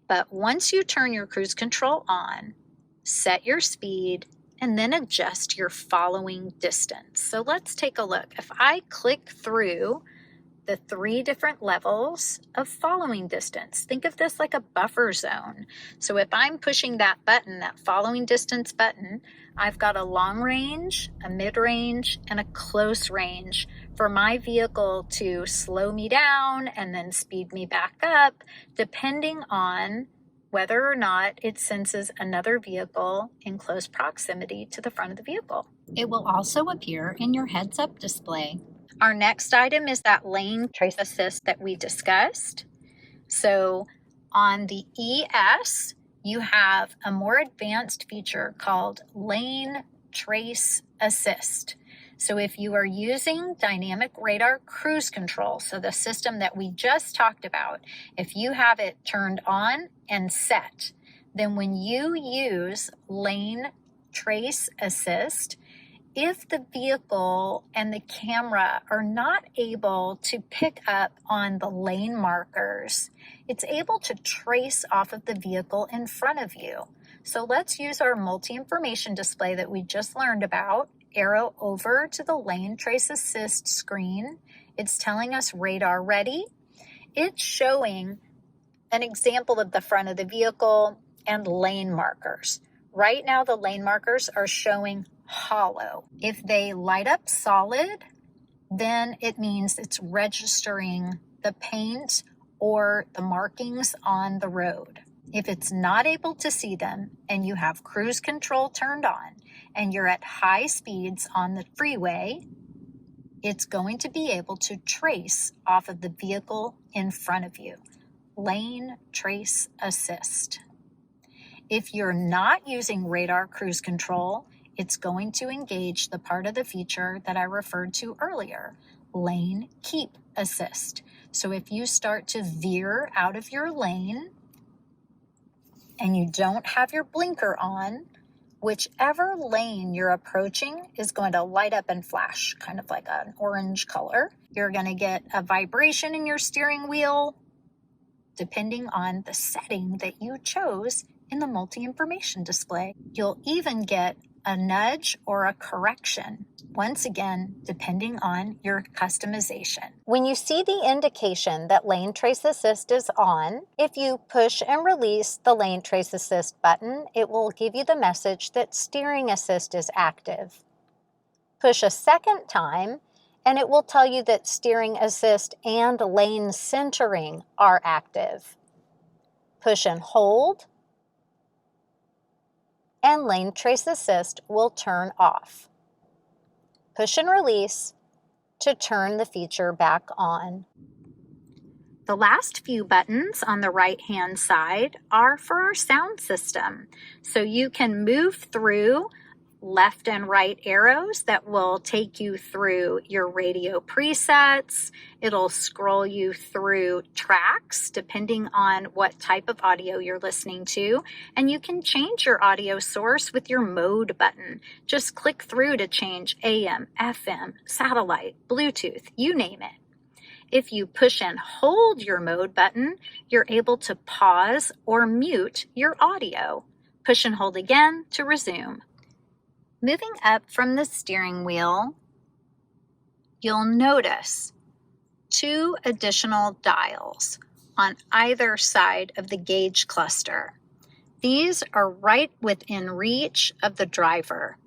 But once you turn your cruise control on, set your speed, and then adjust your following distance. So let's take a look. If I click through the 3 different levels of following distance, think of this like a buffer zone. So if I'm pushing that button, that following distance button, I've got a long range, a mid-range, and a close range for my vehicle to slow me down and then speed me back up, depending on whether or not it senses another vehicle in close proximity to the front of the vehicle. It will also appear in your heads-up display. Our next item is that lane trace assist that we discussed. So on the ES, you have a more advanced feature called lane trace assist. So if you are using dynamic radar cruise control, so the system that we just talked about, if you have it turned on and set, then when you use lane trace assist, if the vehicle and the camera are not able to pick up on the lane markers, it's able to trace off of the vehicle in front of you. So let's use our multi-information display that we just learned about, arrow over to the lane trace assist screen. It's telling us radar ready. It's showing an example of the front of the vehicle and lane markers. Right now, the lane markers are showing hollow. If they light up solid, then it means it's registering the paint or the markings on the road. If it's not able to see them and you have cruise control turned on and you're at high speeds on the freeway, it's going to be able to trace off of the vehicle in front of you. Lane trace assist. If you're not using radar cruise control, it's going to engage the part of the feature that I referred to earlier, lane keep assist. So if you start to veer out of your lane and you don't have your blinker on, whichever lane you're approaching is going to light up and flash, kind of like an orange color. You're going to get a vibration in your steering wheel, depending on the setting that you chose in the multi-information display. You'll even get a nudge or a correction, once again, depending on your customization. When you see the indication that Lane Trace Assist is on, if you push and release the Lane Trace Assist button, it will give you the message that Steering Assist is active. Push a second time, and it will tell you that Steering Assist and Lane Centering are active. Push and hold, and Lane Trace Assist will turn off. Push and release to turn the feature back on. The last few buttons on the right-hand side are for our sound system. So you can move through left and right arrows that will take you through your radio presets. It'll scroll you through tracks depending on what type of audio you're listening to. And you can change your audio source with your mode button. Just click through to change AM, FM, satellite, Bluetooth, you name it. If you push and hold your mode button, you're able to pause or mute your audio. Push and hold again to resume. Moving up from the steering wheel, you'll notice 2 additional dials. on either side of the gauge cluster. These are right within reach of the driver.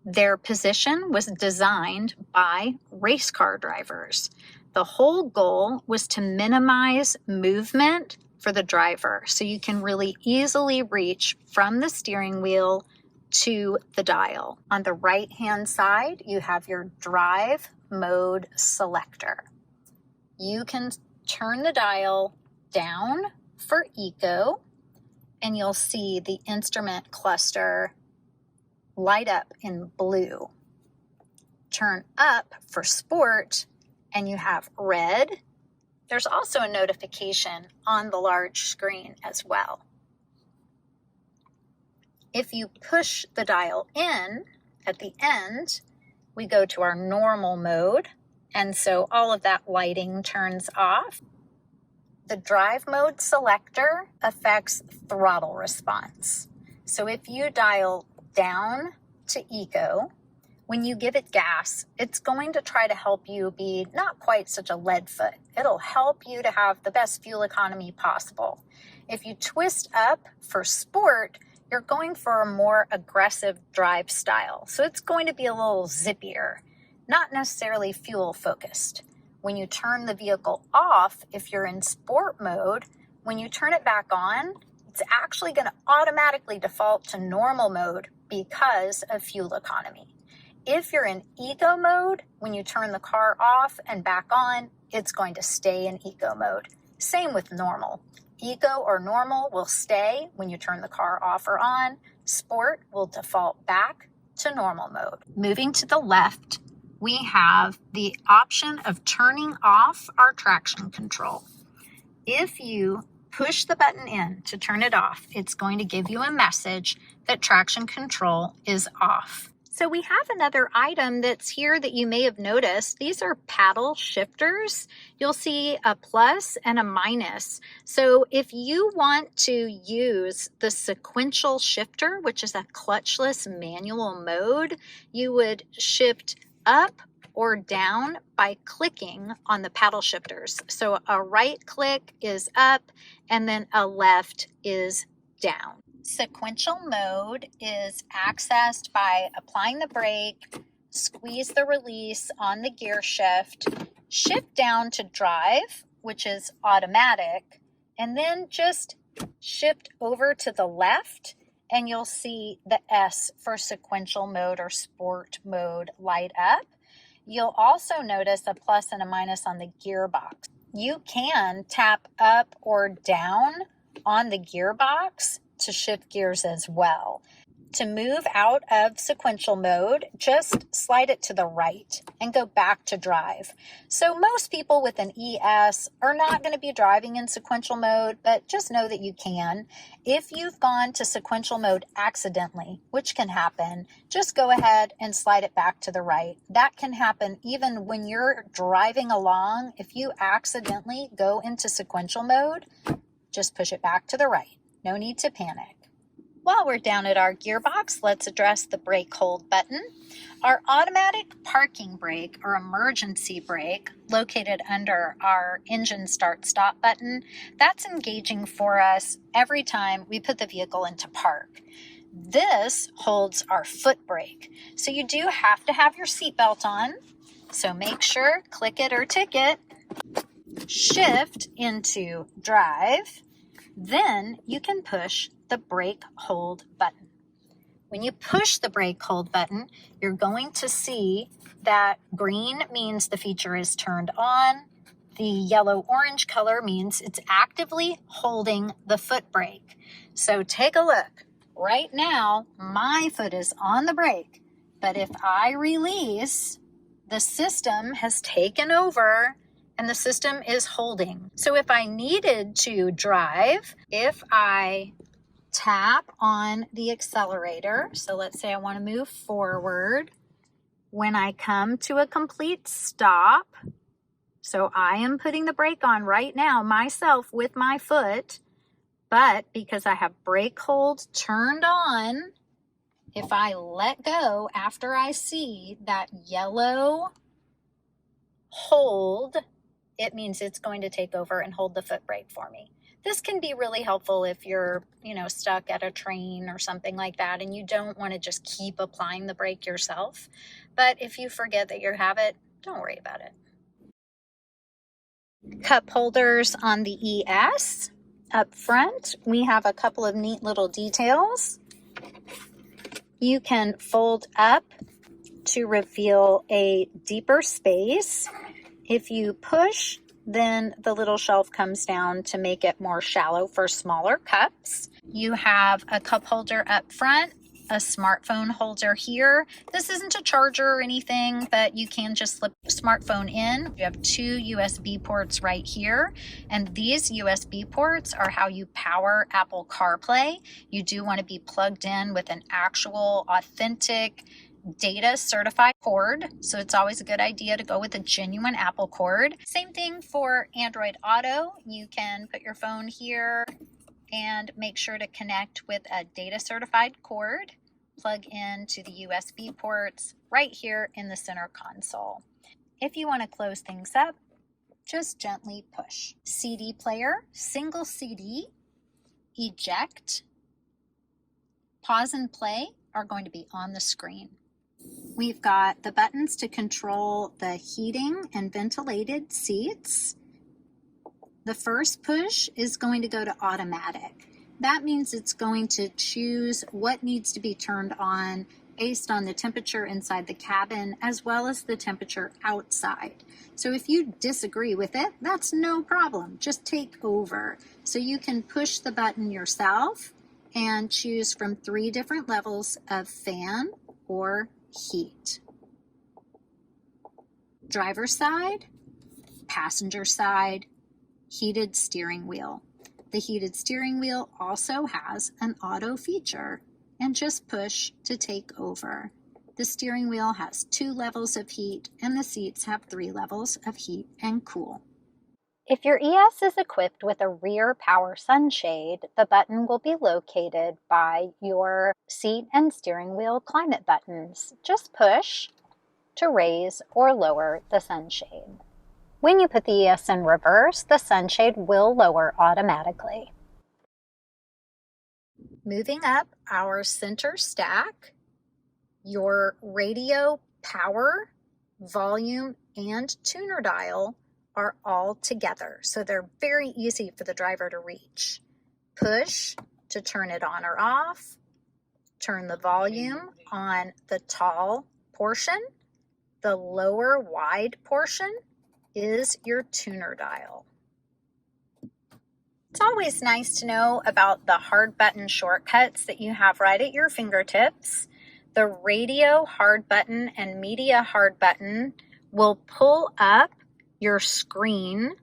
Their position was designed by race car drivers. The whole goal was to minimize movement for the driver, so you can really easily reach from the steering wheel to the dial. On the right-hand side, you have your drive mode selector. You can turn the dial down for eco, and you'll see the instrument cluster light up in blue. Turn up for sport, and you have red. There's also a notification on the large screen as well. If you push the dial in at the end, we go to our normal mode, and so all of that lighting turns off. The drive mode selector affects throttle response. So if you dial down to eco, when you give it gas, it's going to try to help you be not quite such a lead foot. It'll help you to have the best fuel economy possible. If you twist up for sport, you're going for a more aggressive drive style. So it's going to be a little zippier, not necessarily fuel focused. When you turn the vehicle off, if you're in sport mode, when you turn it back on, it's actually going to automatically default to normal mode because of fuel economy. If you're in eco mode, when you turn the car off and back on, it's going to stay in eco mode. Same with normal. Eco or normal will stay when you turn the car off or on. Sport will default back to normal mode. Moving to the left, we have the option of turning off our traction control. If you push the button in to turn it off, it's going to give you a message that traction control is off. So we have another item that's here that you may have noticed. These are paddle shifters. You'll see a plus and a minus. So if you want to use the sequential shifter, which is a clutchless manual mode, you would shift up or down by clicking on the paddle shifters. So a right click is up and then a left is down. Sequential mode is accessed by applying the brake, squeeze the release on the gear shift, shift down to drive, which is automatic, and then just shift over to the left and you'll see the S for sequential mode or sport mode light up. You'll also notice a plus and a minus on the gearbox. You can tap up or down on the gearbox to shift gears as well. To move out of sequential mode, just slide it to the right and go back to drive. So most people with an ES are not going to be driving in sequential mode, but just know that you can. If you've gone to sequential mode accidentally, which can happen, just go ahead and slide it back to the right. That can happen even when you're driving along. If you accidentally go into sequential mode, just push it back to the right. No need to panic. While we're down at our gearbox, let's address the brake hold button. Our automatic parking brake or emergency brake, located under our engine start stop button, that's engaging for us every time we put the vehicle into park. This holds our foot brake. So you do have to have your seatbelt on. So make sure, click it or tick it, shift into drive, then you can push the brake hold button. When you push the brake hold button, you're going to see that green means the feature is turned on. The yellow-orange color means it's actively holding the foot brake. So take a look. Right now, my foot is on the brake, but if I release, the system has taken over and the system is holding. So if I needed to drive, if I tap on the accelerator, so let's say I want to move forward, when I come to a complete stop, so I am putting the brake on right now myself with my foot, but because I have brake hold turned on, if I let go after I see that yellow hold it means it's going to take over and hold the foot brake for me. This can be really helpful if you're, stuck at a train or something like that and you don't want to just keep applying the brake yourself. But if you forget that you have it, don't worry about it. Cup holders on the ES. Up front, we have a couple of neat little details. You can fold up to reveal a deeper space. If you push, then the little shelf comes down to make it more shallow for smaller cups. You have a cup holder up front, a smartphone holder here. This isn't a charger or anything, but you can just slip the smartphone in. You have 2 USB ports right here, and these USB ports are how you power Apple Carplay. You do want to be plugged in with an actual authentic data certified cord, so it's always a good idea to go with a genuine Apple cord. Same thing for Android Auto. You can put your phone here and make sure to connect with a data certified cord. Plug into the USB ports right here in the center console. If you want to close things up, just gently push. CD player, single CD, eject, pause and play are going to be on the screen. We've got the buttons to control the heating and ventilated seats. The first push is going to go to automatic. That means it's going to choose what needs to be turned on based on the temperature inside the cabin as well as the temperature outside. So if you disagree with it, that's no problem. Just take over. So you can push the button yourself and choose from 3 different levels of fan or heat. Driver side, passenger side, heated steering wheel. The heated steering wheel also has an auto feature, and just push to take over. The steering wheel has 2 levels of heat and the seats have 3 levels of heat and cool. If your ES is equipped with a rear power sunshade, the button will be located by your seat and steering wheel climate buttons. Just push to raise or lower the sunshade. When you put the ES in reverse, the sunshade will lower automatically. Moving up our center stack, your radio power, volume, and tuner dial are all together, so they're very easy for the driver to reach. Push to turn it on or off. Turn the volume on the tall portion. The lower wide portion is your tuner dial. It's always nice to know about the hard button shortcuts that you have right at your fingertips. The radio hard button and media hard button will pull up your screen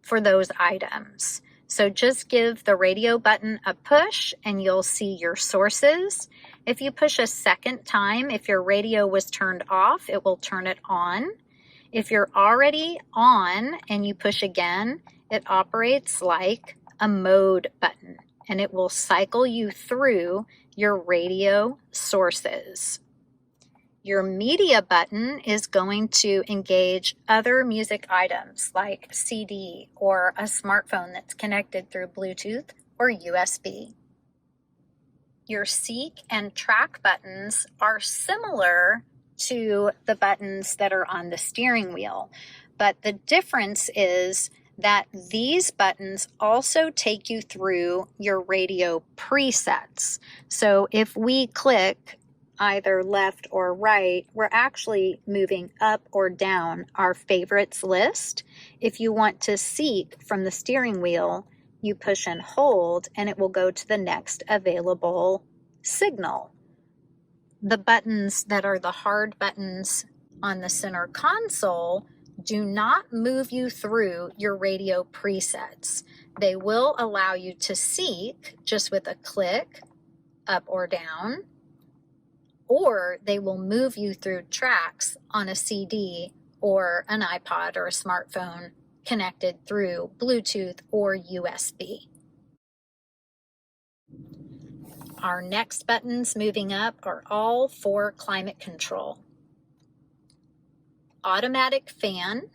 for those items. So just give the radio button a push and you'll see your sources. If you push a second time, if your radio was turned off, it will turn it on. If you're already on and you push again, it operates like a mode button and it will cycle you through your radio sources. Your media button is going to engage other music items like CD or a smartphone that's connected through Bluetooth or USB. Your seek and track buttons are similar to the buttons that are on the steering wheel, but the difference is that these buttons also take you through your radio presets. So if we click either left or right, we're actually moving up or down our favorites list. If you want to seek from the steering wheel, you push and hold and it will go to the next available signal. The buttons that are the hard buttons on the center console do not move you through your radio presets. They will allow you to seek just with a click up or down, or they will move you through tracks on a CD or an iPod or a smartphone connected through Bluetooth or USB. Our next buttons moving up are all for climate control. Automatic fan,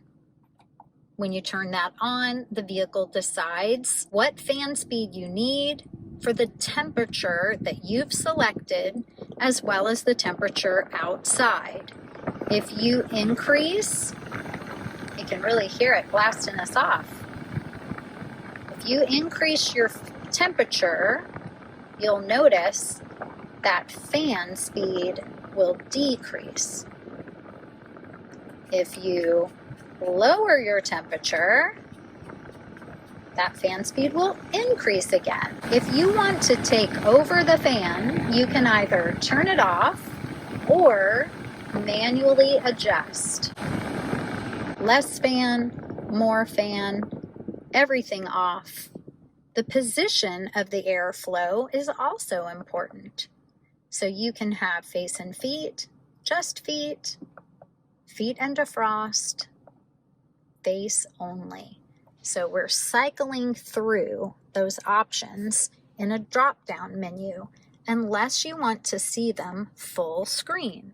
When you turn that on, the vehicle decides what fan speed you need for the temperature that you've selected, as well as the temperature outside. If you increase, you can really hear it blasting us off. If you increase your temperature, you'll notice that fan speed will decrease. If you lower your temperature, that fan speed will increase again. If you want to take over the fan, you can either turn it off or manually adjust. Less fan, more fan, everything off. The position of the airflow is also important. So you can have face and feet, just feet, feet and defrost, face only. So we're cycling through those options in a drop-down menu unless you want to see them full screen.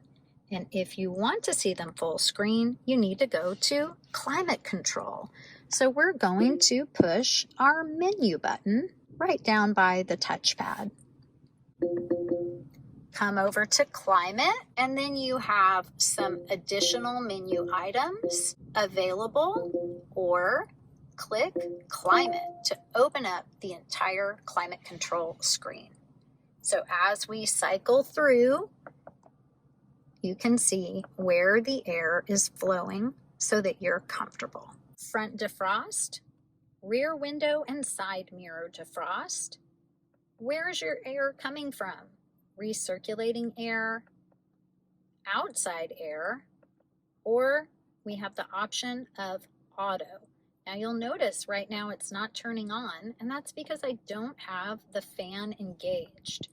And if you want to see them full screen, you need to go to climate control. So we're going to push our menu button right down by the touchpad. Come over to climate, and then you have some additional menu items available, or click climate to open up the entire climate control screen. So as we cycle through, you can see where the air is flowing so that you're comfortable. Front defrost, rear window and side mirror defrost. Where's your air coming from? Recirculating air, outside air, or we have the option of auto. Now you'll notice right now it's not turning on, and that's because I don't have the fan engaged.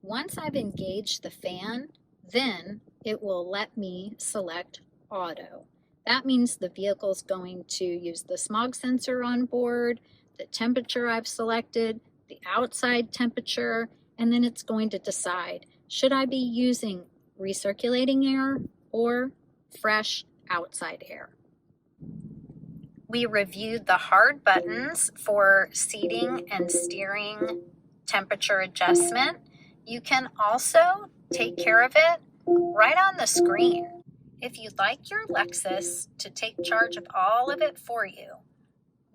Once I've engaged the fan, then it will let me select auto. That means the vehicle's going to use the smog sensor on board, the temperature I've selected, the outside temperature, and then it's going to decide, should I be using recirculating air or fresh outside air? We reviewed the hard buttons for seating and steering temperature adjustment. You can also take care of it right on the screen. If you'd like your Lexus to take charge of all of it for you,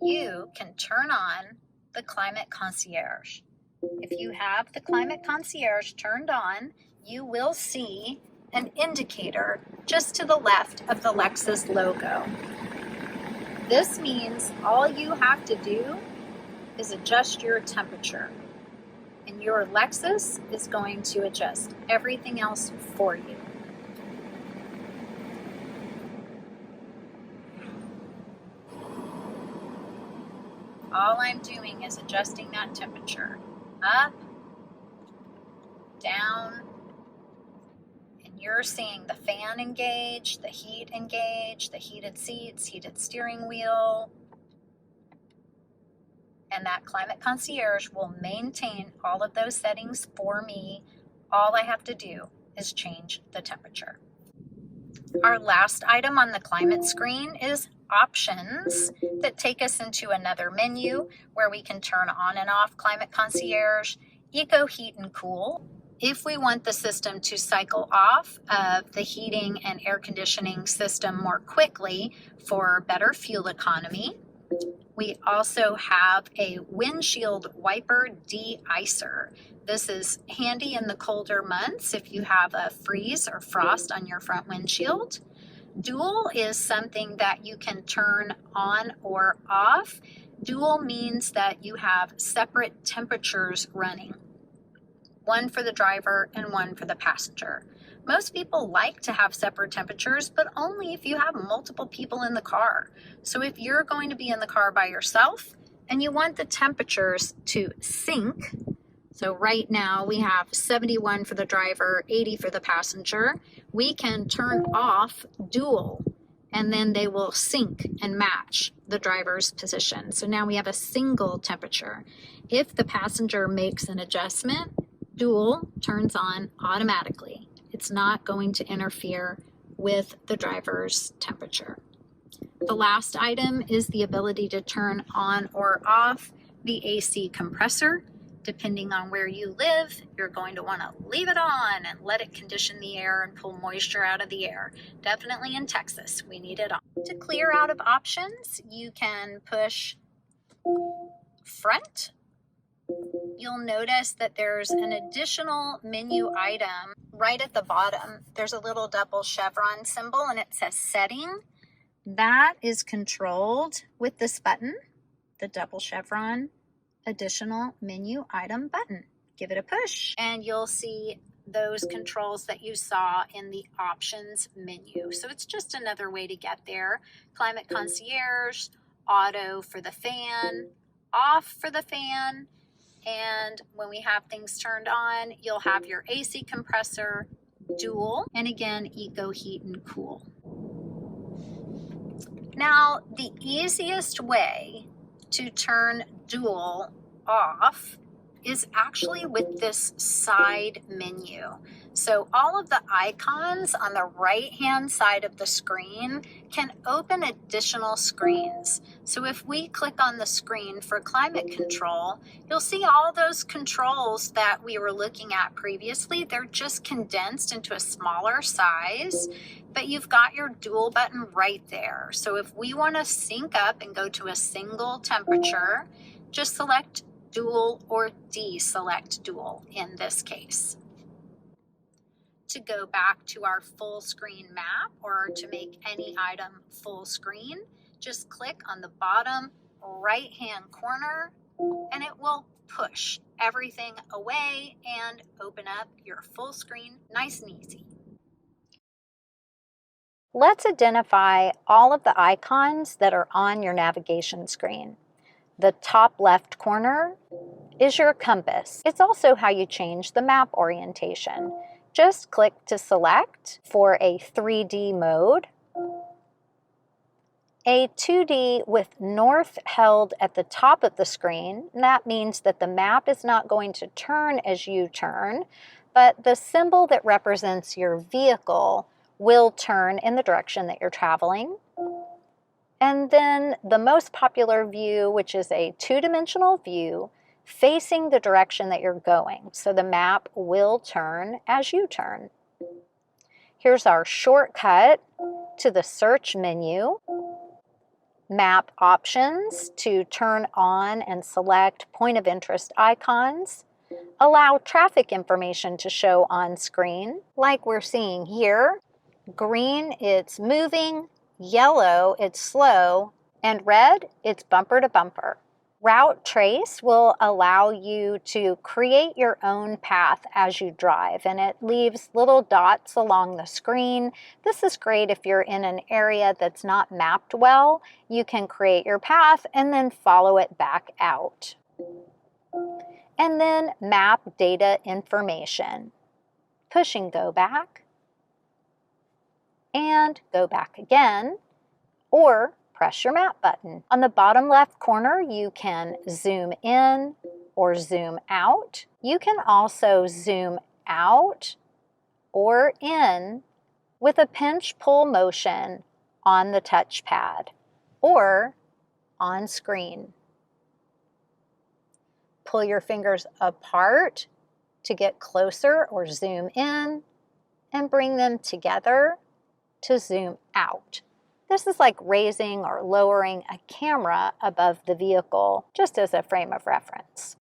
you can turn on the Climate Concierge. If you have the Climate Concierge turned on, you will see an indicator just to the left of the Lexus logo. This means all you have to do is adjust your temperature, and your Lexus is going to adjust everything else for you. All I'm doing is adjusting that temperature. Up, down, and you're seeing the fan engage, the heat engage, the heated seats, heated steering wheel, and that Climate Concierge will maintain all of those settings for me. All I have to do is change the temperature. Our last item on the climate screen is options that take us into another menu where we can turn on and off Climate Concierge, Eco Heat and Cool. If we want the system to cycle off of the heating and air conditioning system more quickly for better fuel economy, we also have a Windshield Wiper De-Icer. This is handy in the colder months if you have a freeze or frost on your front windshield. Dual is something that you can turn on or off. Dual means that you have separate temperatures running, one for the driver and one for the passenger. Most people like to have separate temperatures, but only if you have multiple people in the car. So if you're going to be in the car by yourself and you want the temperatures to sync, so right now we have 71 for the driver, 80 for the passenger, we can turn off dual, and then they will sync and match the driver's position. So now we have a single temperature. If the passenger makes an adjustment, dual turns on automatically. It's not going to interfere with the driver's temperature. The last item is the ability to turn on or off the AC compressor. Depending on where you live, you're going to want to leave it on and let it condition the air and pull moisture out of the air. Definitely in Texas, we need it on. To clear out of options, you can push front. You'll notice that there's an additional menu item right at the bottom. There's a little double chevron symbol and it says setting. That is controlled with this button, the double chevron additional menu item button. Give it a push and you'll see those controls that you saw in the options menu. So it's just another way to get there. Climate Concierge, auto for the fan, off for the fan, and when we have things turned on, you'll have your AC compressor, dual, and again, eco heat and cool. Now, the easiest way to turn dual off is actually with this side menu. So all of the icons on the right-hand side of the screen can open additional screens. So if we click on the screen for climate control, you'll see all those controls that we were looking at previously. They're just condensed into a smaller size, but you've got your dual button right there. So if we want to sync up and go to a single temperature, just select dual or deselect dual in this case. To go back to our full screen map or to make any item full screen, just click on the bottom right hand corner and it will push everything away and open up your full screen nice and easy. Let's identify all of the icons that are on your navigation screen. The top left corner is your compass. It's also how you change the map orientation. Just click to select for a 3D mode, a 2D with north held at the top of the screen. And that means that the map is not going to turn as you turn, but the symbol that represents your vehicle will turn in the direction that you're traveling. And then the most popular view, which is a two-dimensional view facing the direction that you're going. So the map will turn as you turn. Here's our shortcut to the search menu. Map options to turn on and select point of interest icons. Allow traffic information to show on screen, like we're seeing here. Green, it's moving. Yellow, it's slow, and red, it's bumper to bumper. Route Trace will allow you to create your own path as you drive, and it leaves little dots along the screen. This is great if you're in an area that's not mapped well. You can create your path and then follow it back out. And then map data information. Push and go back. And go back again, or press your map button. On the bottom left corner, you can zoom in or zoom out. You can also zoom out or in with a pinch-pull motion on the touchpad or on screen. Pull your fingers apart to get closer or zoom in and bring them together to zoom out. This is like raising or lowering a camera above the vehicle, just as a frame of reference.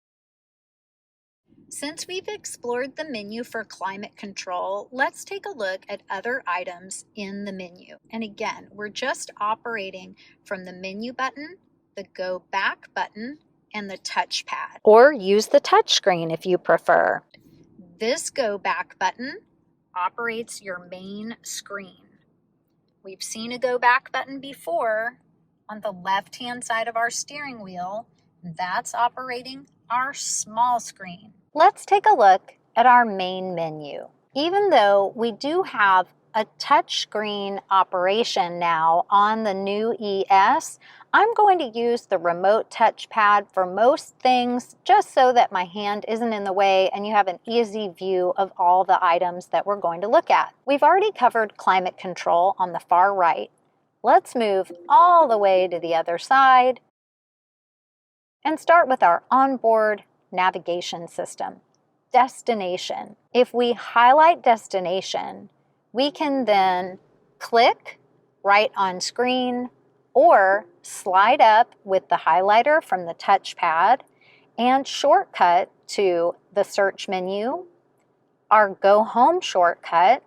Since we've explored the menu for climate control, let's take a look at other items in the menu. And again, we're just operating from the menu button, the go back button, and the touchpad. Or use the touchscreen if you prefer. This go back button operates your main screen. We've seen a go back button before on the left-hand side of our steering wheel. That's operating our small screen. Let's take a look at our main menu. Even though we do have a touchscreen operation now on the new ES, I'm going to use the remote touchpad for most things just so that my hand isn't in the way and you have an easy view of all the items that we're going to look at. We've already covered climate control on the far right. Let's move all the way to the other side and start with our onboard navigation system, destination. If we highlight destination, we can then click right on screen or slide up with the highlighter from the touchpad and shortcut to the search menu, our Go Home shortcut,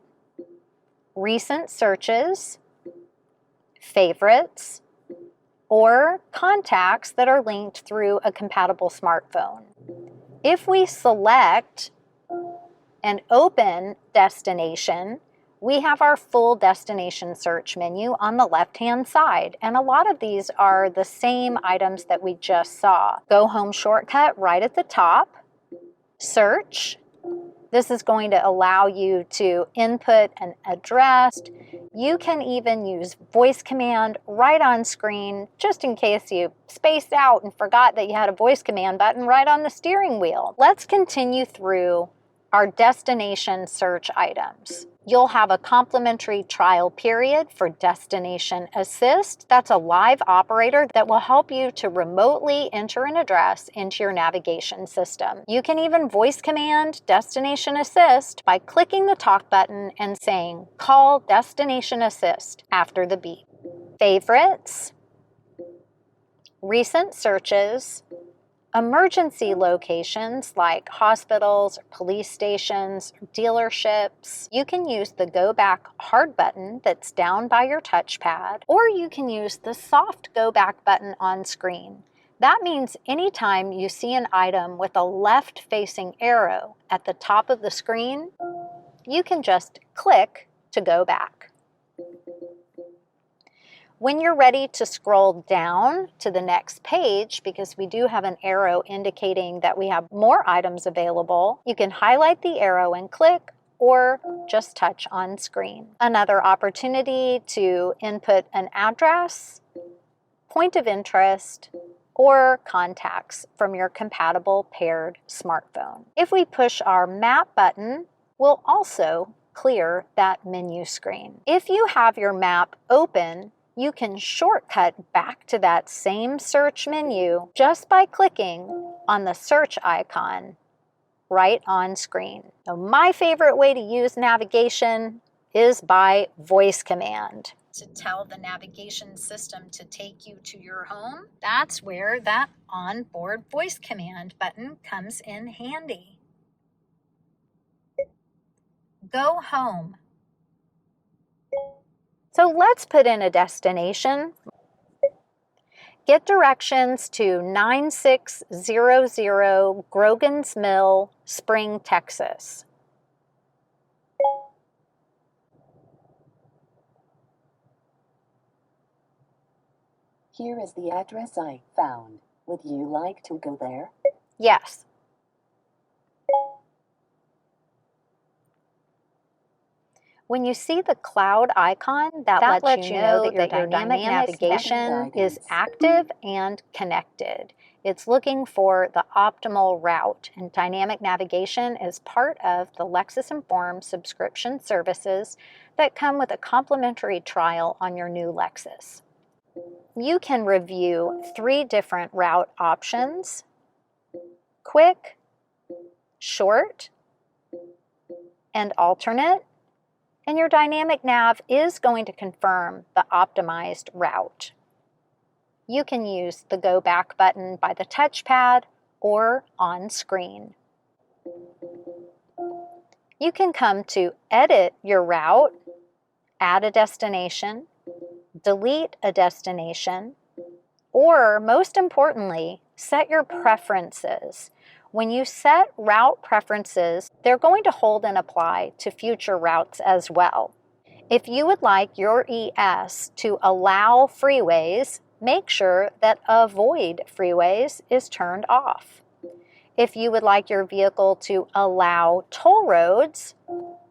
recent searches, favorites, or contacts that are linked through a compatible smartphone. If we select and open destination, we have our full destination search menu on the left-hand side, and a lot of these are the same items that we just saw. Go Home shortcut right at the top, search. This is going to allow you to input an address. You can even use voice command right on screen, just in case you spaced out and forgot that you had a voice command button right on the steering wheel. Let's continue through our destination search items. You'll have a complimentary trial period for Destination Assist. That's a live operator that will help you to remotely enter an address into your navigation system. You can even voice command Destination Assist by clicking the talk button and saying, "Call Destination Assist" after the beep. Favorites, recent searches, emergency locations like hospitals, police stations, dealerships. You can use the Go Back hard button that's down by your touchpad, or you can use the soft Go Back button on screen. That means anytime you see an item with a left-facing arrow at the top of the screen, you can just click to go back. When you're ready to scroll down to the next page, because we do have an arrow indicating that we have more items available, you can highlight the arrow and click, or just touch on screen. Another opportunity to input an address, point of interest, or contacts from your compatible paired smartphone. If we push our map button, we'll also clear that menu screen. If you have your map open, you can shortcut back to that same search menu just by clicking on the search icon right on screen. Now, my favorite way to use navigation is by voice command. To tell the navigation system to take you to your home, that's where that onboard voice command button comes in handy. Go home. So let's put in a destination. Get directions to 9600 Grogan's Mill, Spring, Texas. Here is the address I found. Would you like to go there? Yes. When you see the cloud icon, that lets you know that your dynamic navigation is active and connected. It's looking for the optimal route, and dynamic navigation is part of the Lexus Inform subscription services that come with a complimentary trial on your new Lexus. You can review 3 different route options: quick, short, and alternate. And your dynamic nav is going to confirm the optimized route. You can use the Go Back button by the touchpad or on screen. You can come to edit your route, add a destination, delete a destination, or most importantly, set your preferences. When you set route preferences, they're going to hold and apply to future routes as well. If you would like your ES to allow freeways, make sure that Avoid Freeways is turned off. If you would like your vehicle to allow toll roads,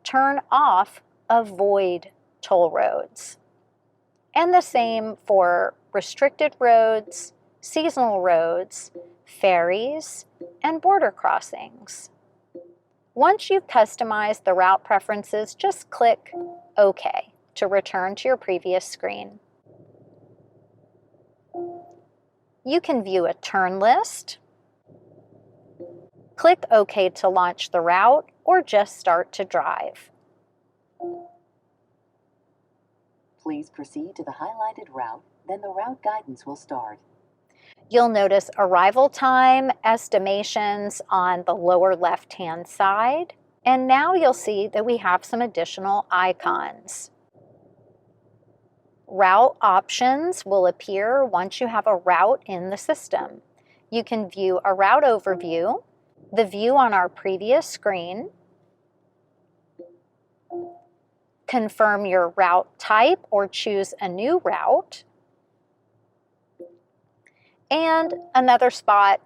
turn off Avoid Toll Roads. And the same for restricted roads, seasonal roads, ferries, and border crossings. Once you've customized the route preferences, just click OK to return to your previous screen. You can view a turn list, click OK to launch the route, or just start to drive. Please proceed to the highlighted route, then the route guidance will start. You'll notice arrival time estimations on the lower left-hand side. And now you'll see that we have some additional icons. Route options will appear once you have a route in the system. You can view a route overview, the view on our previous screen, confirm your route type or choose a new route, and another spot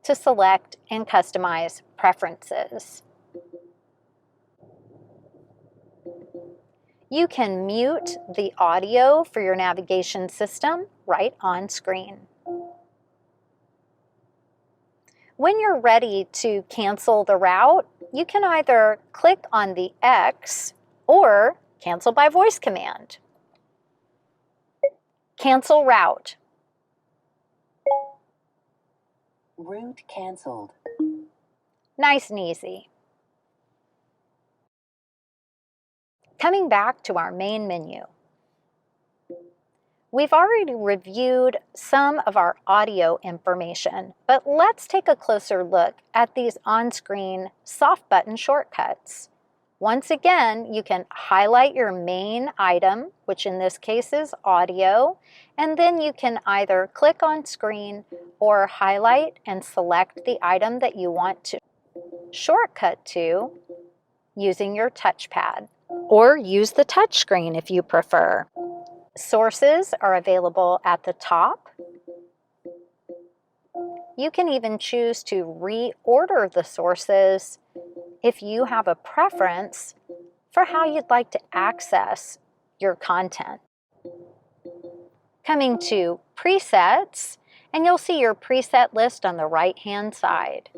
to select and customize preferences. You can mute the audio for your navigation system right on screen. When you're ready to cancel the route, you can either click on the X or cancel by voice command. Cancel route. Route canceled. Nice and easy. Coming back to our main menu. We've already reviewed some of our audio information, but let's take a closer look at these on-screen soft button shortcuts. Once again, you can highlight your main item, which in this case is audio, and then you can either click on screen or highlight and select the item that you want to shortcut to using your touchpad, or use the touch screen if you prefer. Sources are available at the top. You can even choose to reorder the sources if you have a preference for how you'd like to access your content. Coming to presets, and you'll see your preset list on the right-hand side.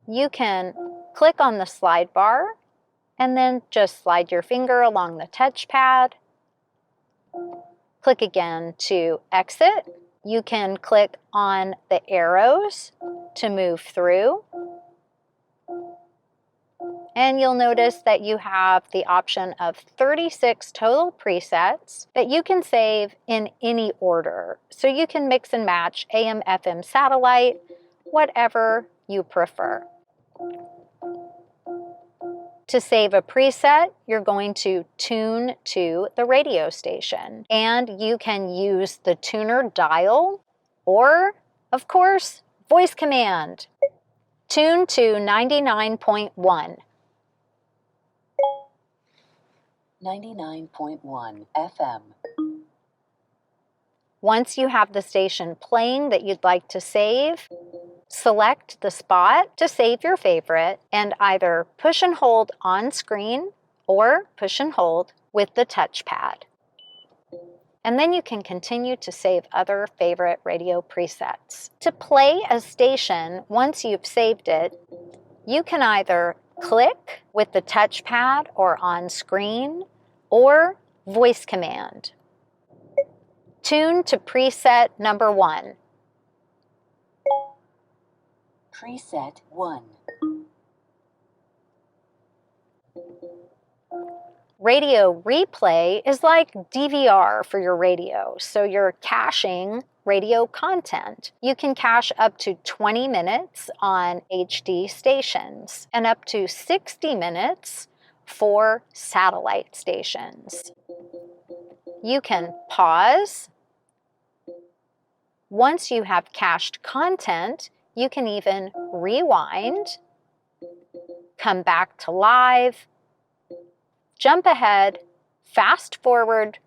You can click on the slide bar and then just slide your finger along the touchpad. Click again to exit. You can click on the arrows to move through. And you'll notice that you have the option of 36 total presets that you can save in any order. So you can mix and match AM, FM, satellite, whatever you prefer. To save a preset, you're going to tune to the radio station. And you can use the tuner dial or, of course, voice command. Tune to 99.1. 99.1 FM. Once you have the station playing that you'd like to save, select the spot to save your favorite and either push and hold on screen or push and hold with the touchpad. And then you can continue to save other favorite radio presets. To play a station once you've saved it, you can either click with the touchpad or on screen or voice command. Tune to preset number 1. Preset 1. Radio replay is like DVR for your radio, so you're caching radio content. You can cache up to 20 minutes on HD stations and up to 60 minutes for satellite stations. You can pause. Once you have cached content, you can even rewind, come back to live, jump ahead, fast forward,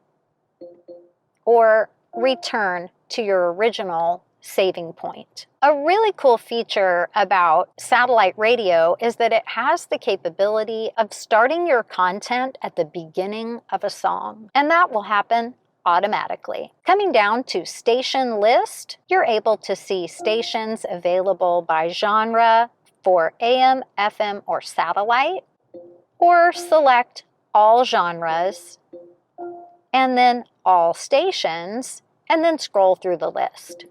or return to your original saving point. A really cool feature about satellite radio is that it has the capability of starting your content at the beginning of a song, and that will happen automatically. Coming down to station list, you're able to see stations available by genre for AM, FM, or satellite, or select all genres, and then all stations, and then scroll through the list.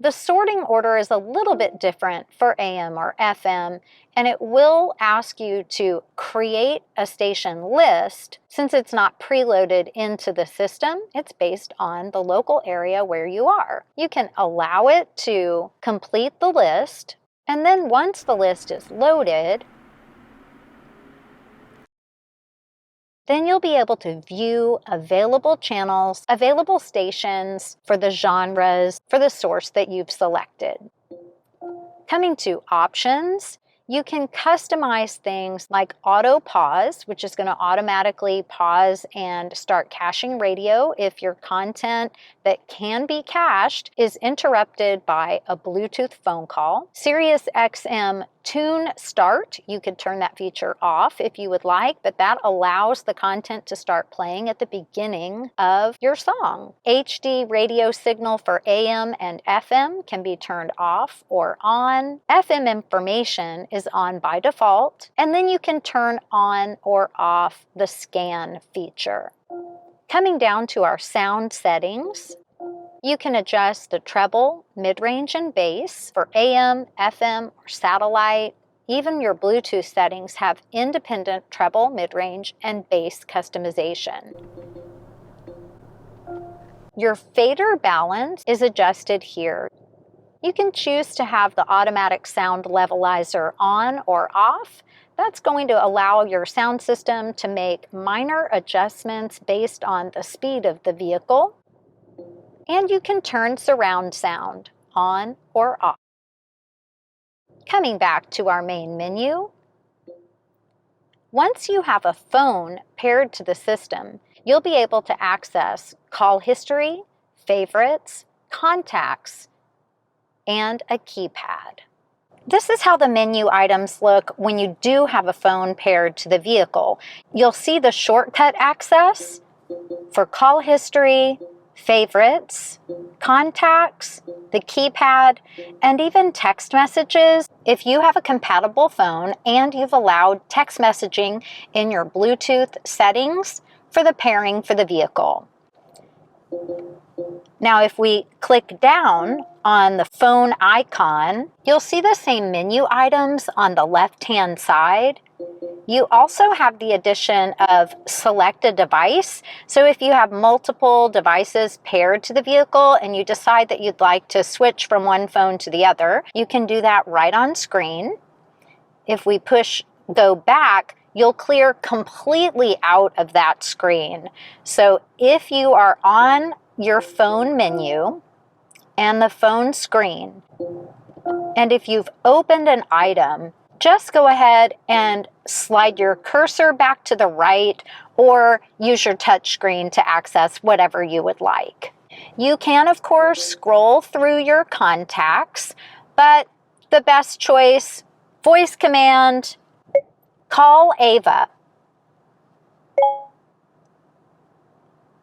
The sorting order is a little bit different for AM or FM, and it will ask you to create a station list. Since it's not preloaded into the system, it's based on the local area where you are. You can allow it to complete the list, and then once the list is loaded, then you'll be able to view available channels, available stations for the genres, for the source that you've selected. Coming to options, you can customize things like auto pause, which is going to automatically pause and start caching radio if your content that can be cached is interrupted by a Bluetooth phone call. Sirius XM Tune Start, you could turn that feature off if you would like, but that allows the content to start playing at the beginning of your song. HD radio signal for AM and FM can be turned off or on. FM information is on by default, and then you can turn on or off the scan feature. Coming down to our sound settings, you can adjust the treble, mid-range, and bass for AM, FM, or satellite. Even your Bluetooth settings have independent treble, mid-range, and bass customization. Your fader balance is adjusted here. You can choose to have the automatic sound levelizer on or off. That's going to allow your sound system to make minor adjustments based on the speed of the vehicle. And you can turn surround sound on or off. Coming back to our main menu, once you have a phone paired to the system, you'll be able to access call history, favorites, contacts, and a keypad. This is how the menu items look when you do have a phone paired to the vehicle. You'll see the shortcut access for call history, favorites, contacts, the keypad, and even text messages. If you have a compatible phone and you've allowed text messaging in your Bluetooth settings for the pairing for the vehicle. Now, if we click down on the phone icon, you'll see the same menu items on the left-hand side. You also have the addition of select a device. So if you have multiple devices paired to the vehicle and you decide that you'd like to switch from one phone to the other, you can do that right on screen. If we push go back, you'll clear completely out of that screen. So if you are on your phone menu and the phone screen, and if you've opened an item, just go ahead and slide your cursor back to the right or use your touch screen to access whatever you would like. You can, of course, scroll through your contacts, but the best choice, voice command, call Ava.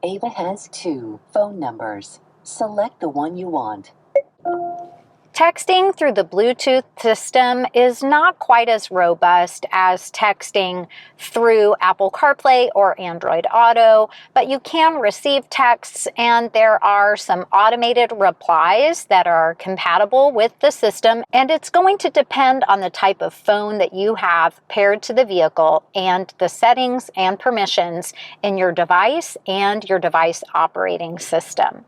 Ava has 2 phone numbers. Select the one you want. Texting through the Bluetooth system is not quite as robust as texting through Apple CarPlay or Android Auto, but you can receive texts, and there are some automated replies that are compatible with the system, and it's going to depend on the type of phone that you have paired to the vehicle and the settings and permissions in your device and your device operating system.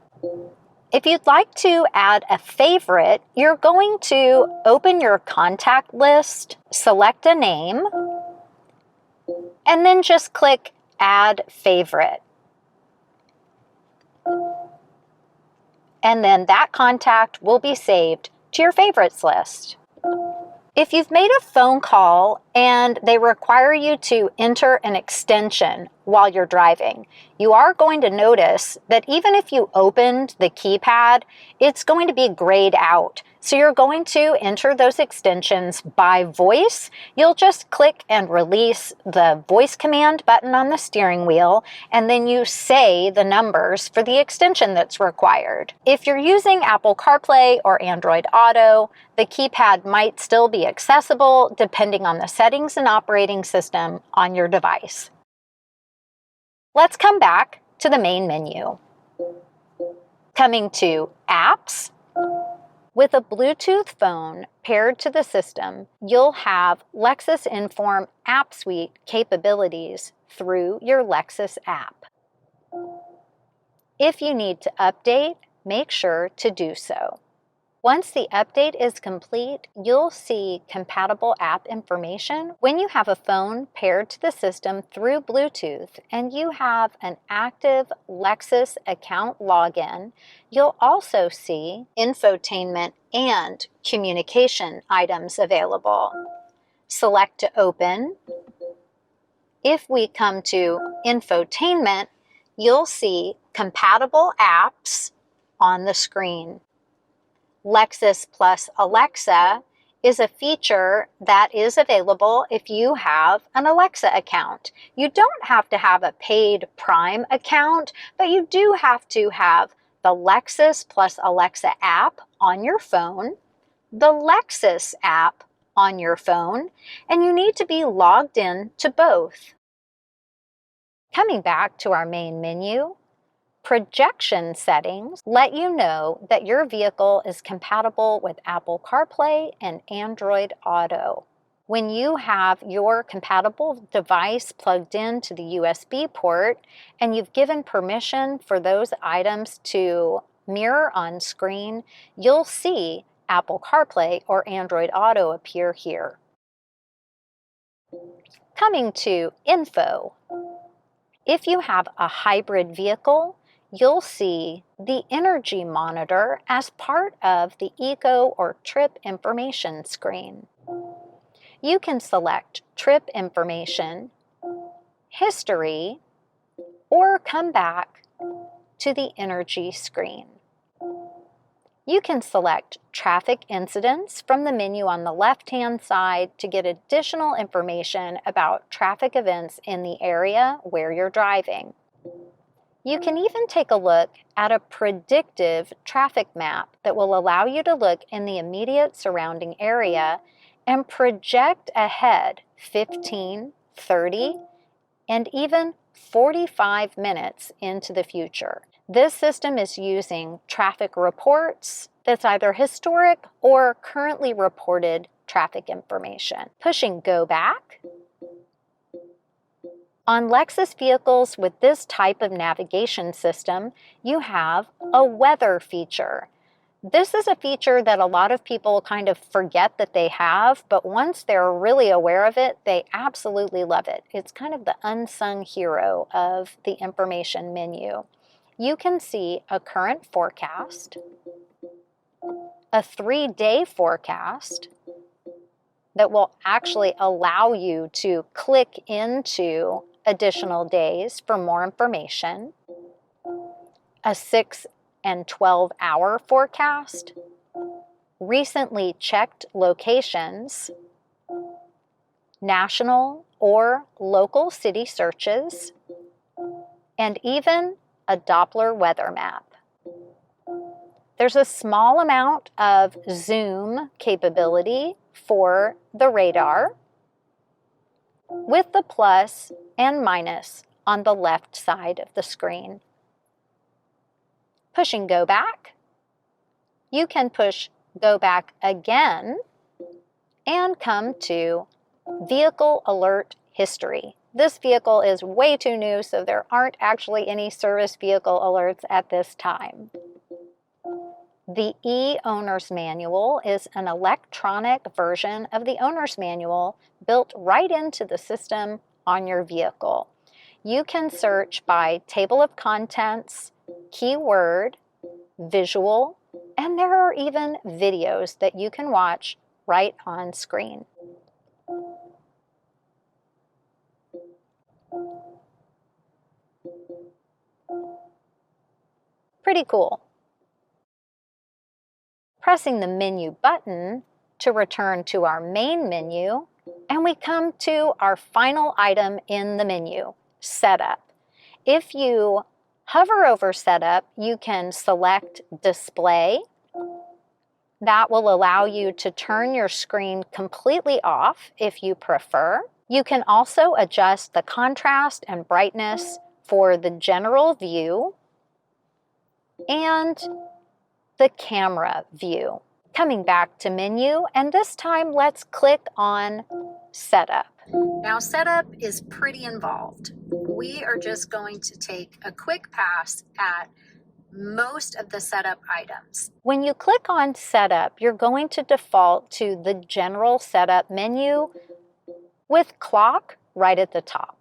If you'd like to add a favorite, you're going to open your contact list, select a name, and then just click Add Favorite. And then that contact will be saved to your favorites list. If you've made a phone call and they require you to enter an extension while you're driving, you are going to notice that even if you opened the keypad, it's going to be grayed out. So you're going to enter those extensions by voice. You'll just click and release the voice command button on the steering wheel, and then you say the numbers for the extension that's required. If you're using Apple CarPlay or Android Auto, the keypad might still be accessible depending on the settings and operating system on your device. Let's come back to the main menu. Coming to Apps, With a Bluetooth phone paired to the system, you'll have Lexus Inform App Suite capabilities through your Lexus app. If you need to update, make sure to do so. Once the update is complete, you'll see compatible app information. When you have a phone paired to the system through Bluetooth and you have an active Lexus account login, you'll also see infotainment and communication items available. Select to open. If we come to infotainment, you'll see compatible apps on the screen. Lexus plus Alexa is a feature that is available if you have an Alexa account. You don't have to have a paid Prime account, but you do have to have the Lexus plus Alexa app on your phone, the Lexus app on your phone, and you need to be logged in to both. Coming back to our main menu, projection settings let you know that your vehicle is compatible with Apple CarPlay and Android Auto. When you have your compatible device plugged into the USB port and you've given permission for those items to mirror on screen, you'll see Apple CarPlay or Android Auto appear here. Coming to Info. If you have a hybrid vehicle, you'll see the energy monitor as part of the eco or trip information screen. You can select trip information, history, or come back to the energy screen. You can select traffic incidents from the menu on the left-hand side to get additional information about traffic events in the area where you're driving. You can even take a look at a predictive traffic map that will allow you to look in the immediate surrounding area and project ahead 15, 30, and even 45 minutes into the future. This system is using traffic reports that's either historic or currently reported traffic information. Pushing Go Back. On Lexus vehicles with this type of navigation system, you have a weather feature. This is a feature that a lot of people kind of forget that they have, but once they're really aware of it, they absolutely love it. It's kind of the unsung hero of the information menu. You can see a current forecast, a 3-day forecast that will actually allow you to click into additional days for more information, a 6 and 12-hour forecast, recently checked locations, national or local city searches, and even a Doppler weather map. There's a small amount of zoom capability for the radar, with the plus and minus on the left side of the screen. Pushing Go Back, you can push Go Back again and come to Vehicle Alert History. This vehicle is way too new, so there aren't actually any service vehicle alerts at this time. The e-Owner's Manual is an electronic version of the Owner's Manual built right into the system on your vehicle. You can search by table of contents, keyword, visual, and there are even videos that you can watch right on screen. Pretty cool. Pressing the menu button to return to our main menu, and we come to our final item in the menu, Setup. If you hover over Setup, you can select Display. That will allow you to turn your screen completely off if you prefer. You can also adjust the contrast and brightness for the general view and the camera view. Coming back to menu, and this time let's click on Setup. Now, setup is pretty involved. We are just going to take a quick pass at most of the setup items. When you click on Setup, you're going to default to the General Setup menu with Clock right at the top.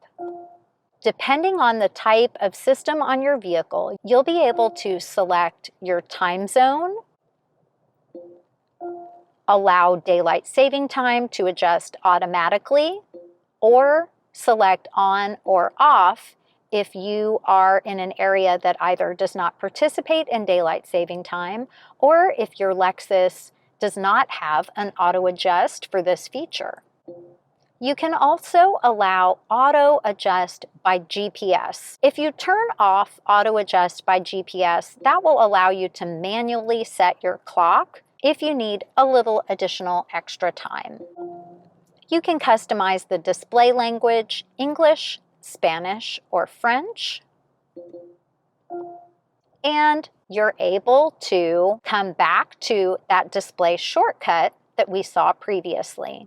Depending on the type of system on your vehicle, you'll be able to select your time zone, allow daylight saving time to adjust automatically, or select on or off if you are in an area that either does not participate in daylight saving time or if your Lexus does not have an auto adjust for this feature. You can also allow auto adjust by GPS. If you turn off auto adjust by GPS, that will allow you to manually set your clock if you need a little additional extra time. You can customize the display language, English, Spanish, or French. And you're able to come back to that display shortcut that we saw previously.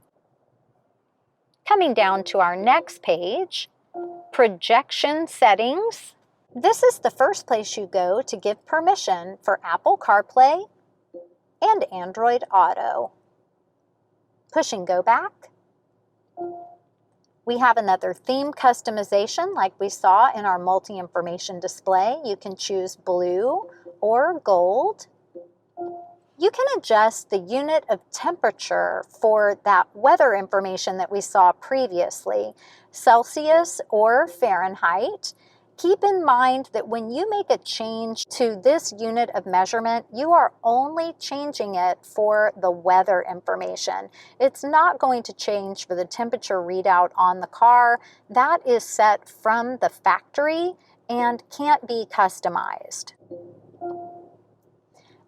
Coming down to our next page, Projection Settings. This is the first place you go to give permission for Apple CarPlay and Android Auto. Push and go back. We have another theme customization like we saw in our multi-information display. You can choose blue or gold. You can adjust the unit of temperature for that weather information that we saw previously, Celsius or Fahrenheit. Keep in mind that when you make a change to this unit of measurement, you are only changing it for the weather information. It's not going to change for the temperature readout on the car. That is set from the factory and can't be customized.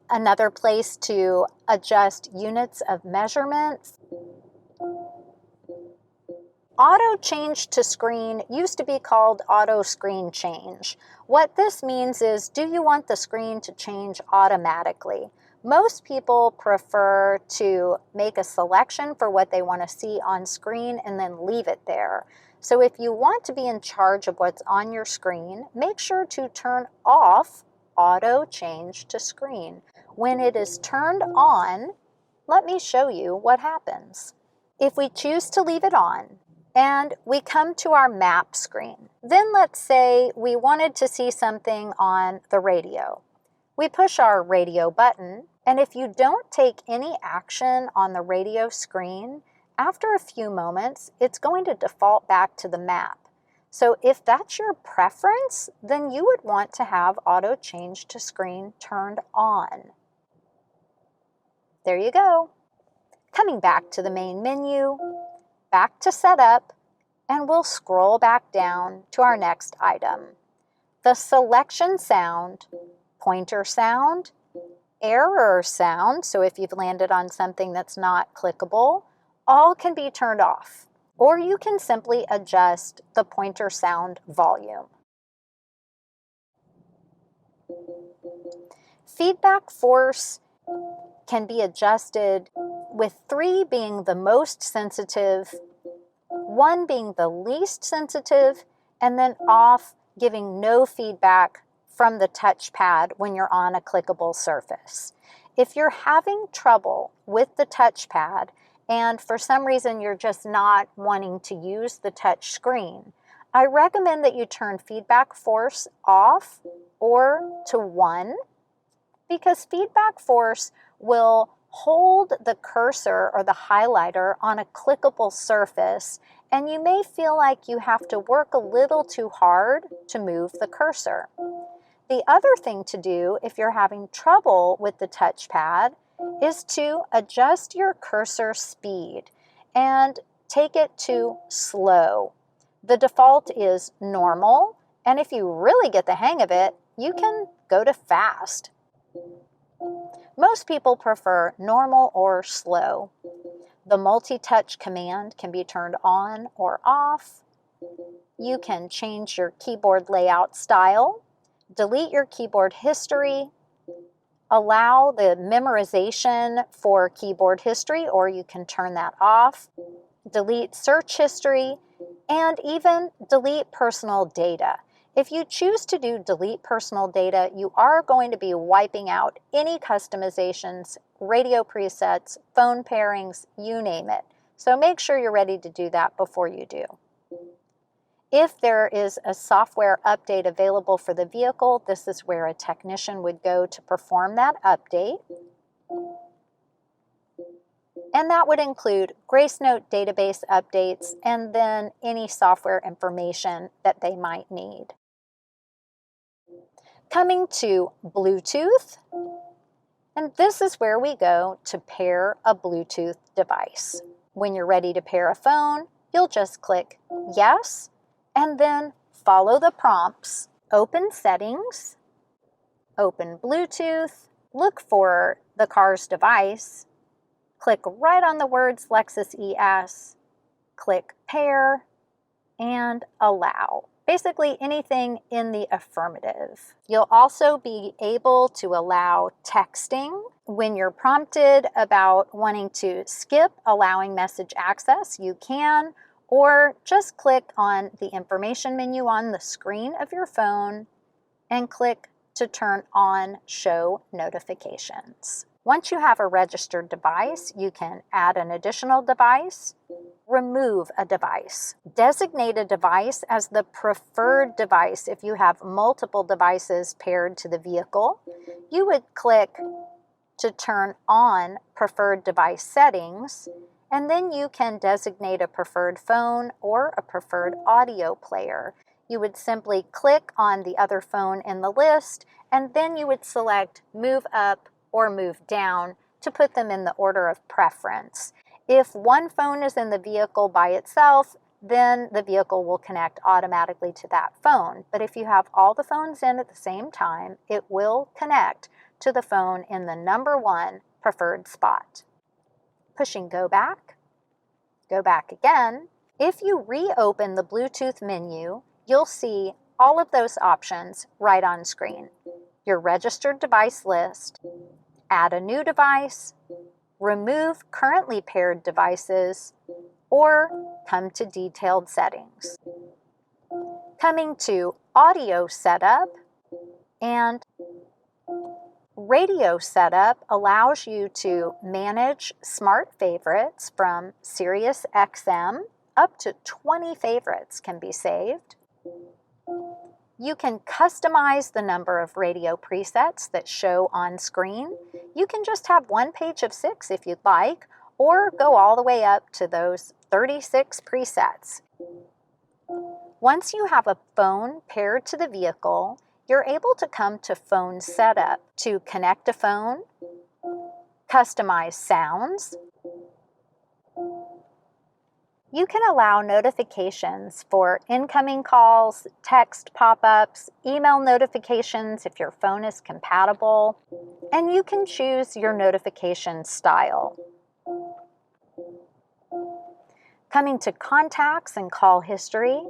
Another place to adjust units of measurement. Auto change to screen used to be called auto screen change. What this means is, do you want the screen to change automatically? Most people prefer to make a selection for what they want to see on screen and then leave it there. So if you want to be in charge of what's on your screen, make sure to turn off auto change to screen. When it is turned on, let me show you what happens. If we choose to leave it on, and we come to our map screen. Then let's say we wanted to see something on the radio. We push our radio button, and if you don't take any action on the radio screen, after a few moments, it's going to default back to the map. So if that's your preference, then you would want to have auto change to screen turned on. There you go. Coming back to the main menu, back to setup, and we'll scroll back down to our next item. The selection sound, pointer sound, error sound, so if you've landed on something that's not clickable, all can be turned off. Or you can simply adjust the pointer sound volume. Feedback force can be adjusted with 3 being the most sensitive, 1 being the least sensitive, and then off, giving no feedback from the touchpad when you're on a clickable surface. If you're having trouble with the touchpad and for some reason you're just not wanting to use the touch screen, I recommend that you turn feedback force off or to 1, because feedback force will hold the cursor or the highlighter on a clickable surface, and you may feel like you have to work a little too hard to move the cursor. The other thing to do if you're having trouble with the touchpad is to adjust your cursor speed and take it to slow. The default is normal, and if you really get the hang of it, you can go to fast. Most people prefer normal or slow. The multi-touch command can be turned on or off. You can change your keyboard layout style, delete your keyboard history, allow the memorization for keyboard history, or you can turn that off, delete search history, and even delete personal data. If you choose to do delete personal data, you are going to be wiping out any customizations, radio presets, phone pairings, you name it. So make sure you're ready to do that before you do. If there is a software update available for the vehicle, this is where a technician would go to perform that update. And that would include Grace Note database updates and then any software information that they might need. Coming to Bluetooth, and this is where we go to pair a Bluetooth device. When you're ready to pair a phone, you'll just click Yes, and then follow the prompts. Open Settings, open Bluetooth, look for the car's device, click right on the words Lexus ES, click Pair, and Allow. Basically anything in the affirmative. You'll also be able to allow texting. When you're prompted about wanting to skip allowing message access, you can, or just click on the information menu on the screen of your phone and click to turn on Show Notifications. Once you have a registered device, you can add an additional device, remove a device. Designate a device as the preferred device if you have multiple devices paired to the vehicle. You would click to turn on preferred device settings, and then you can designate a preferred phone or a preferred audio player. You would simply click on the other phone in the list, and then you would select Move Up or Move Down to put them in the order of preference. If one phone is in the vehicle by itself, then the vehicle will connect automatically to that phone. But if you have all the phones in at the same time, it will connect to the phone in the number one preferred spot. Pushing go back again. If you reopen the Bluetooth menu, you'll see all of those options right on screen. Your registered device list, add a new device, remove currently paired devices, or come to detailed settings. Coming to audio setup, and radio setup allows you to manage smart favorites from Sirius XM. Up to 20 favorites can be saved. You can customize the number of radio presets that show on screen. You can just have one page of 6 if you'd like, or go all the way up to those 36 presets. Once you have a phone paired to the vehicle, you're able to come to Phone Setup to connect a phone, customize sounds. You can allow notifications for incoming calls, text pop-ups, email notifications if your phone is compatible, and you can choose your notification style. Coming to contacts and call history,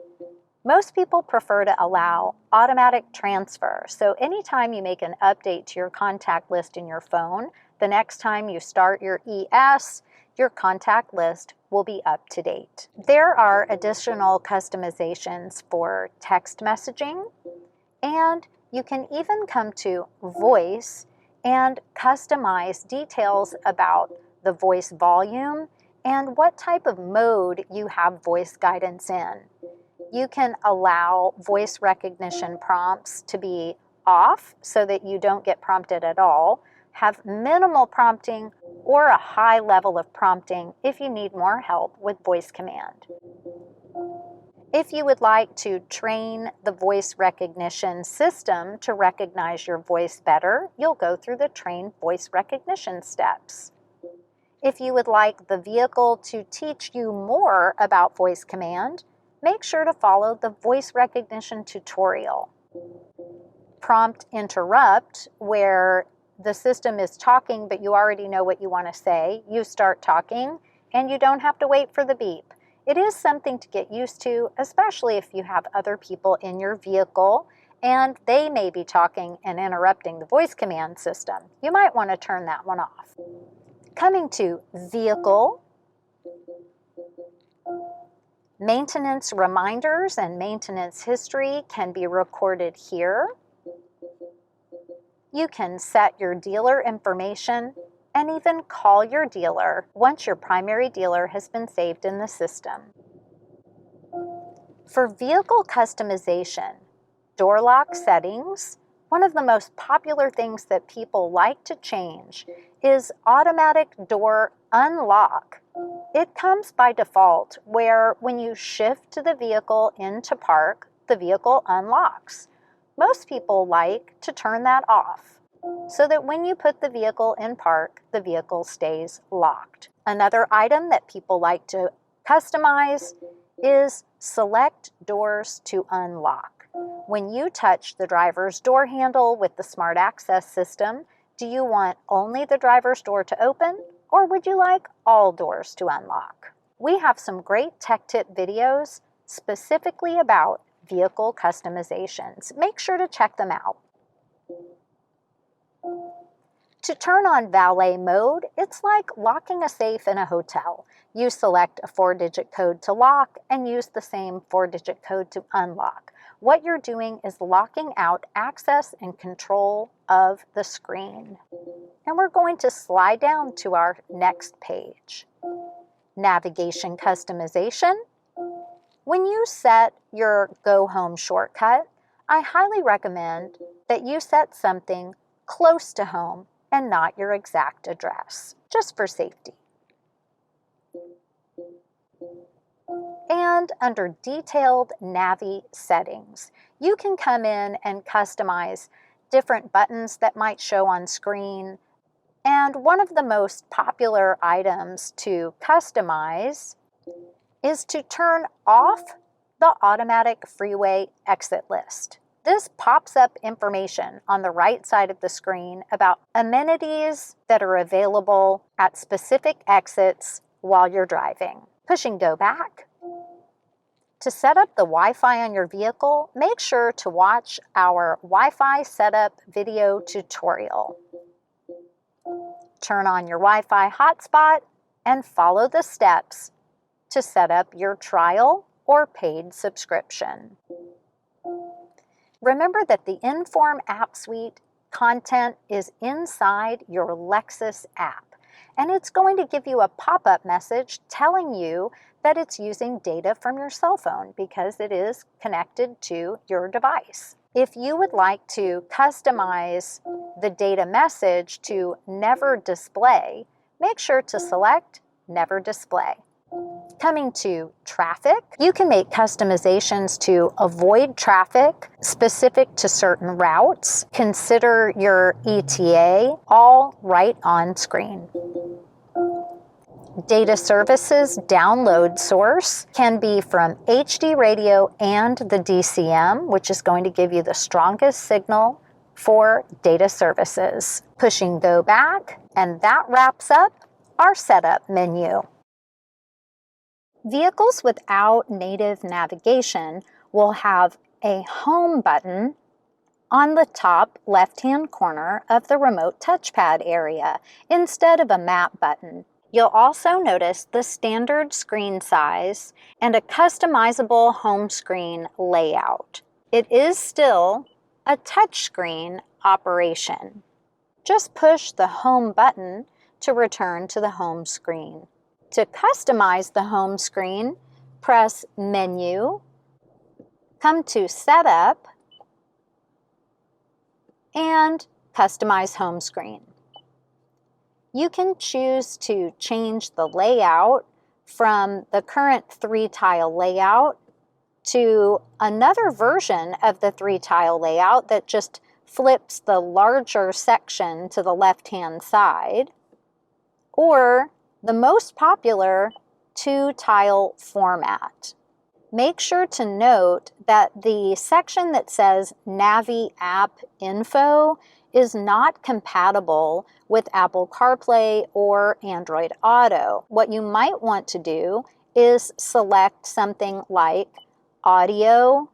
most people prefer to allow automatic transfer. So anytime you make an update to your contact list in your phone, the next time you start your ES, your contact list will be up to date. There are additional customizations for text messaging, and you can even come to voice and customize details about the voice volume and what type of mode you have voice guidance in. You can allow voice recognition prompts to be off so that you don't get prompted at all, have minimal prompting, or a high level of prompting if you need more help with voice command. If you would like to train the voice recognition system to recognize your voice better, you'll go through the train voice recognition steps. If you would like the vehicle to teach you more about voice command, make sure to follow the voice recognition tutorial. Prompt interrupt, where the system is talking but you already know what you want to say. You start talking and you don't have to wait for the beep. It is something to get used to, especially if you have other people in your vehicle and they may be talking and interrupting the voice command system. You might want to turn that one off. Coming to Vehicle, maintenance reminders and maintenance history can be recorded here. You can set your dealer information and even call your dealer once your primary dealer has been saved in the system. For vehicle customization, door lock settings, one of the most popular things that people like to change is automatic door unlock. It comes by default where when you shift the vehicle into park, the vehicle unlocks. Most people like to turn that off so that when you put the vehicle in park, the vehicle stays locked. Another item that people like to customize is select doors to unlock. When you touch the driver's door handle with the Smart Access system, do you want only the driver's door to open, or would you like all doors to unlock? We have some great tech tip videos specifically about vehicle customizations. Make sure to check them out. To turn on Valet Mode, it's like locking a safe in a hotel. You select a 4-digit code to lock and use the same 4-digit code to unlock. What you're doing is locking out access and control of the screen. And we're going to slide down to our next page. Navigation customization. When you set your Go Home shortcut, I highly recommend that you set something close to home and not your exact address, just for safety. And under Detailed Navi Settings, you can come in and customize different buttons that might show on screen. And one of the most popular items to customize is to turn off the automatic freeway exit list. This pops up information on the right side of the screen about amenities that are available at specific exits while you're driving. Pushing Go Back. To set up the Wi-Fi on your vehicle, make sure to watch our Wi-Fi setup video tutorial. Turn on your Wi-Fi hotspot and follow the steps to set up your trial or paid subscription. Remember that the Inform app suite content is inside your Lexus app, and it's going to give you a pop-up message telling you that it's using data from your cell phone because it is connected to your device. If you would like to customize the data message to Never Display, make sure to select Never Display. Coming to traffic, you can make customizations to avoid traffic specific to certain routes. Consider your ETA, all right on screen. Data services download source can be from HD radio and the DCM, which is going to give you the strongest signal for data services. Pushing Go Back, and that wraps up our setup menu. Vehicles without native navigation will have a home button on the top left-hand corner of the remote touchpad area instead of a map button. You'll also notice the standard screen size and a customizable home screen layout. It is still a touchscreen operation. Just push the home button to return to the home screen. To customize the home screen, press Menu, come to Setup, and Customize Home Screen. You can choose to change the layout from the current 3-tile layout to another version of the 3-tile layout that just flips the larger section to the left-hand side, or the most popular 2-tile format. Make sure to note that the section that says Navi App Info is not compatible with Apple CarPlay or Android Auto. What you might want to do is select something like Audio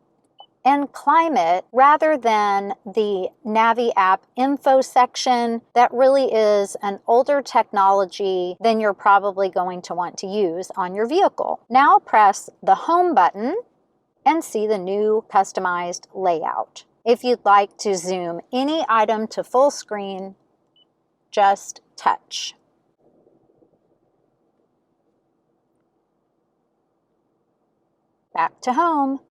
and climate rather than the Navi app info section that really is an older technology than you're probably going to want to use on your vehicle. Now press the home button and see the new customized layout. If you'd like to zoom any item to full screen, just touch. Back to home.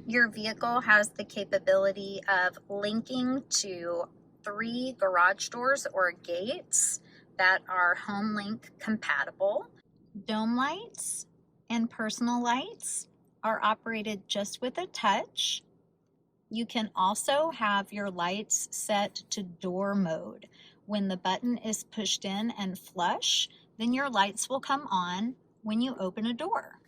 Your vehicle has the capability of linking to 3 garage doors or gates that are HomeLink compatible. Dome lights and personal lights are operated just with a touch. You can also have your lights set to door mode. When the button is pushed in and flush, then your lights will come on when you open a door.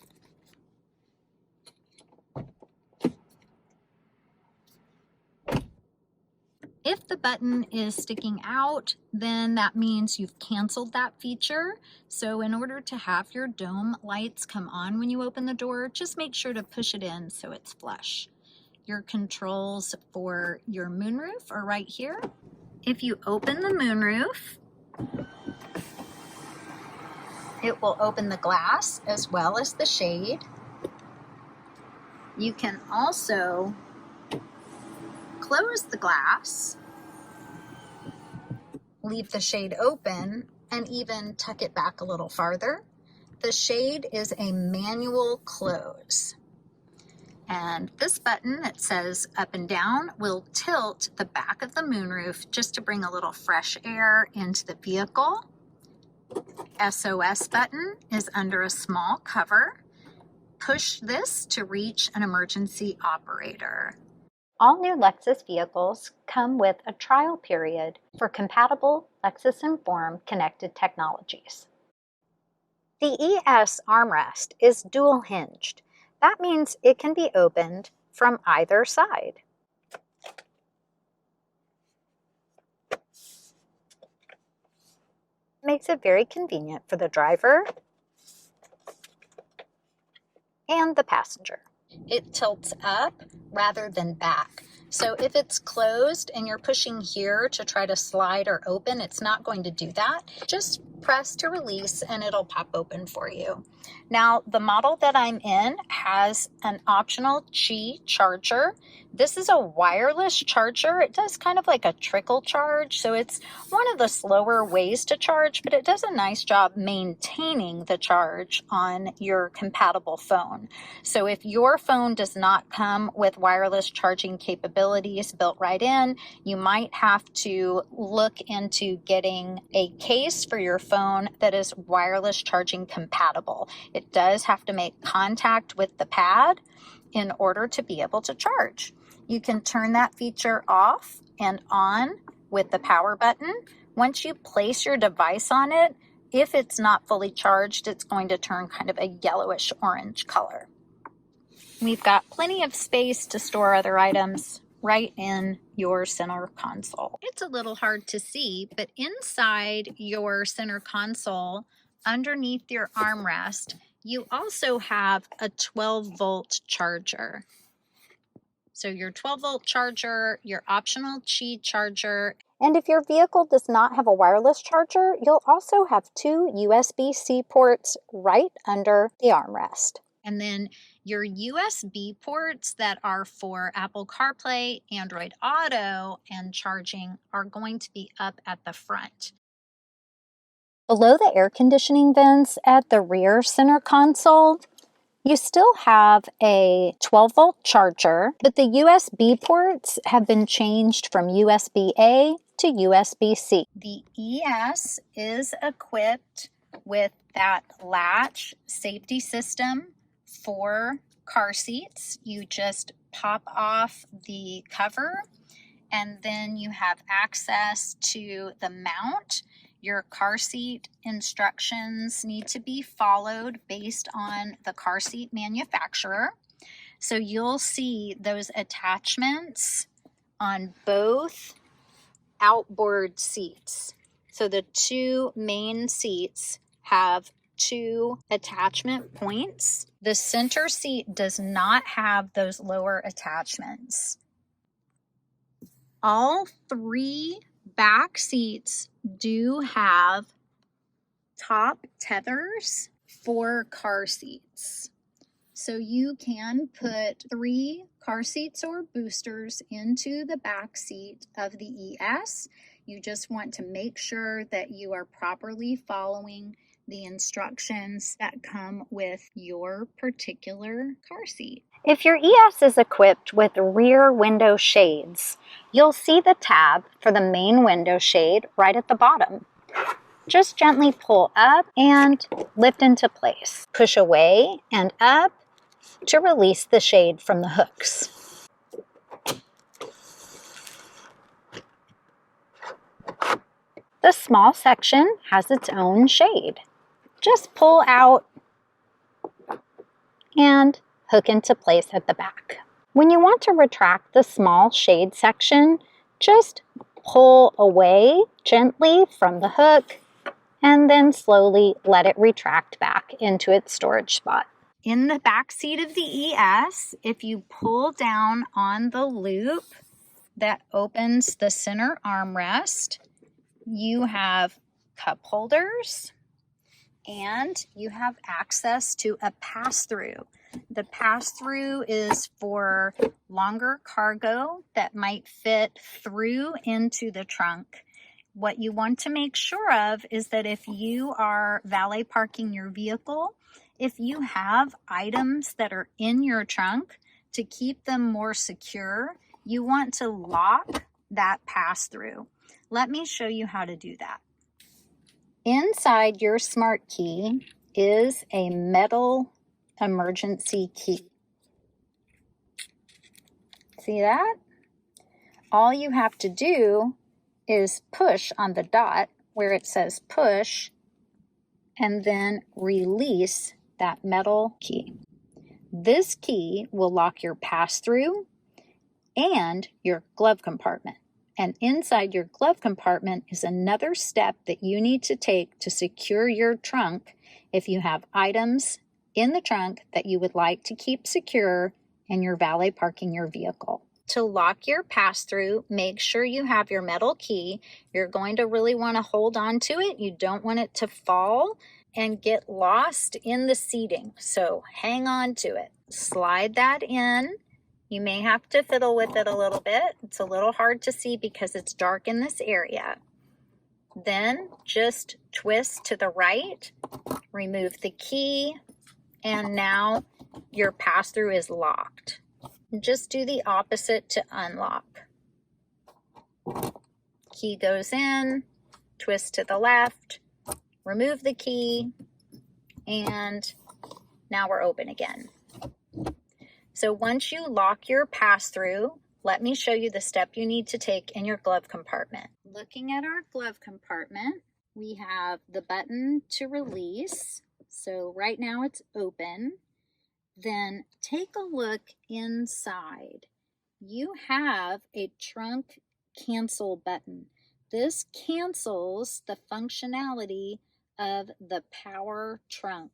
If the button is sticking out, then that means you've canceled that feature. So in order to have your dome lights come on when you open the door, just make sure to push it in so it's flush. Your controls for your moonroof are right here. If you open the moonroof, it will open the glass as well as the shade. You can also close the glass, leave the shade open, and even tuck it back a little farther. The shade is a manual close. And this button that says up and down will tilt the back of the moonroof just to bring a little fresh air into the vehicle. SOS button is under a small cover. Push this to reach an emergency operator. All new Lexus vehicles come with a trial period for compatible Lexus Inform connected technologies. The ES armrest is dual hinged. That means it can be opened from either side. Makes it very convenient for the driver and the passenger. It tilts up rather than back. So if it's closed and you're pushing here to try to slide or open, it's not going to do that. Just press to release and it'll pop open for you. Now, the model that I'm in has an optional Qi charger. This is a wireless charger. It does kind of like a trickle charge, so it's one of the slower ways to charge, but it does a nice job maintaining the charge on your compatible phone. So if your phone does not come with wireless charging capabilities built right in, you might have to look into getting a case for your phone that is wireless charging compatible. It does have to make contact with the pad in order to be able to charge. You can turn that feature off and on with the power button. Once you place your device on it, if it's not fully charged, it's going to turn kind of a yellowish orange color. We've got plenty of space to store other items right in your center console. It's a little hard to see, but inside your center console, underneath your armrest, you also have a 12-volt charger. So your 12-volt charger, your optional Qi charger. And if your vehicle does not have a wireless charger, you'll also have 2 USB-C ports right under the armrest. And then your USB ports that are for Apple CarPlay, Android Auto, and charging are going to be up at the front. Below the air conditioning vents at the rear center console, you still have a 12-volt charger, but the USB ports have been changed from USB-A to USB-C. The ES is equipped with that Latch Safety System for car seats. You just pop off the cover and then you have access to the mount. Your car seat instructions need to be followed based on the car seat manufacturer. So you'll see those attachments on both outboard seats. So the 2 main seats have two attachment points. The center seat does not have those lower attachments. All three back seats do have top tethers for car seats. So you can put 3 car seats or boosters into the back seat of the ES. You just want to make sure that you are properly following the instructions that come with your particular car seat. If your ES is equipped with rear window shades, you'll see the tab for the main window shade right at the bottom. Just gently pull up and lift into place. Push away and up to release the shade from the hooks. The small section has its own shade. Just pull out and hook into place at the back. When you want to retract the small shade section, just pull away gently from the hook and then slowly let it retract back into its storage spot. In the back seat of the ES, if you pull down on the loop that opens the center armrest, you have cup holders and you have access to a pass-through. The pass-through is for longer cargo that might fit through into the trunk. What you want to make sure of is that if you are valet parking your vehicle, if you have items that are in your trunk, to keep them more secure, you want to lock that pass-through. Let me show you how to do that. Inside your smart key is a metal emergency key. See that? All you have to do is push on the dot where it says push and then release that metal key. This key will lock your pass-through and your glove compartment. And inside your glove compartment is another step that you need to take to secure your trunk if you have items in the trunk that you would like to keep secure and you're valet parking your vehicle. To lock your pass-through, make sure you have your metal key. You're going to really want to hold on to it. You don't want it to fall and get lost in the seating. So hang on to it. Slide that in. You may have to fiddle with it a little bit. It's a little hard to see because it's dark in this area. Then just twist to the right, remove the key, and now your pass-through is locked. Just do the opposite to unlock. Key goes in, twist to the left, remove the key, and now we're open again. So once you lock your pass-through, let me show you the step you need to take in your glove compartment. Looking at our glove compartment, we have the button to release. So right now it's open. Then take a look inside. You have a trunk cancel button. This cancels the functionality of the power trunk.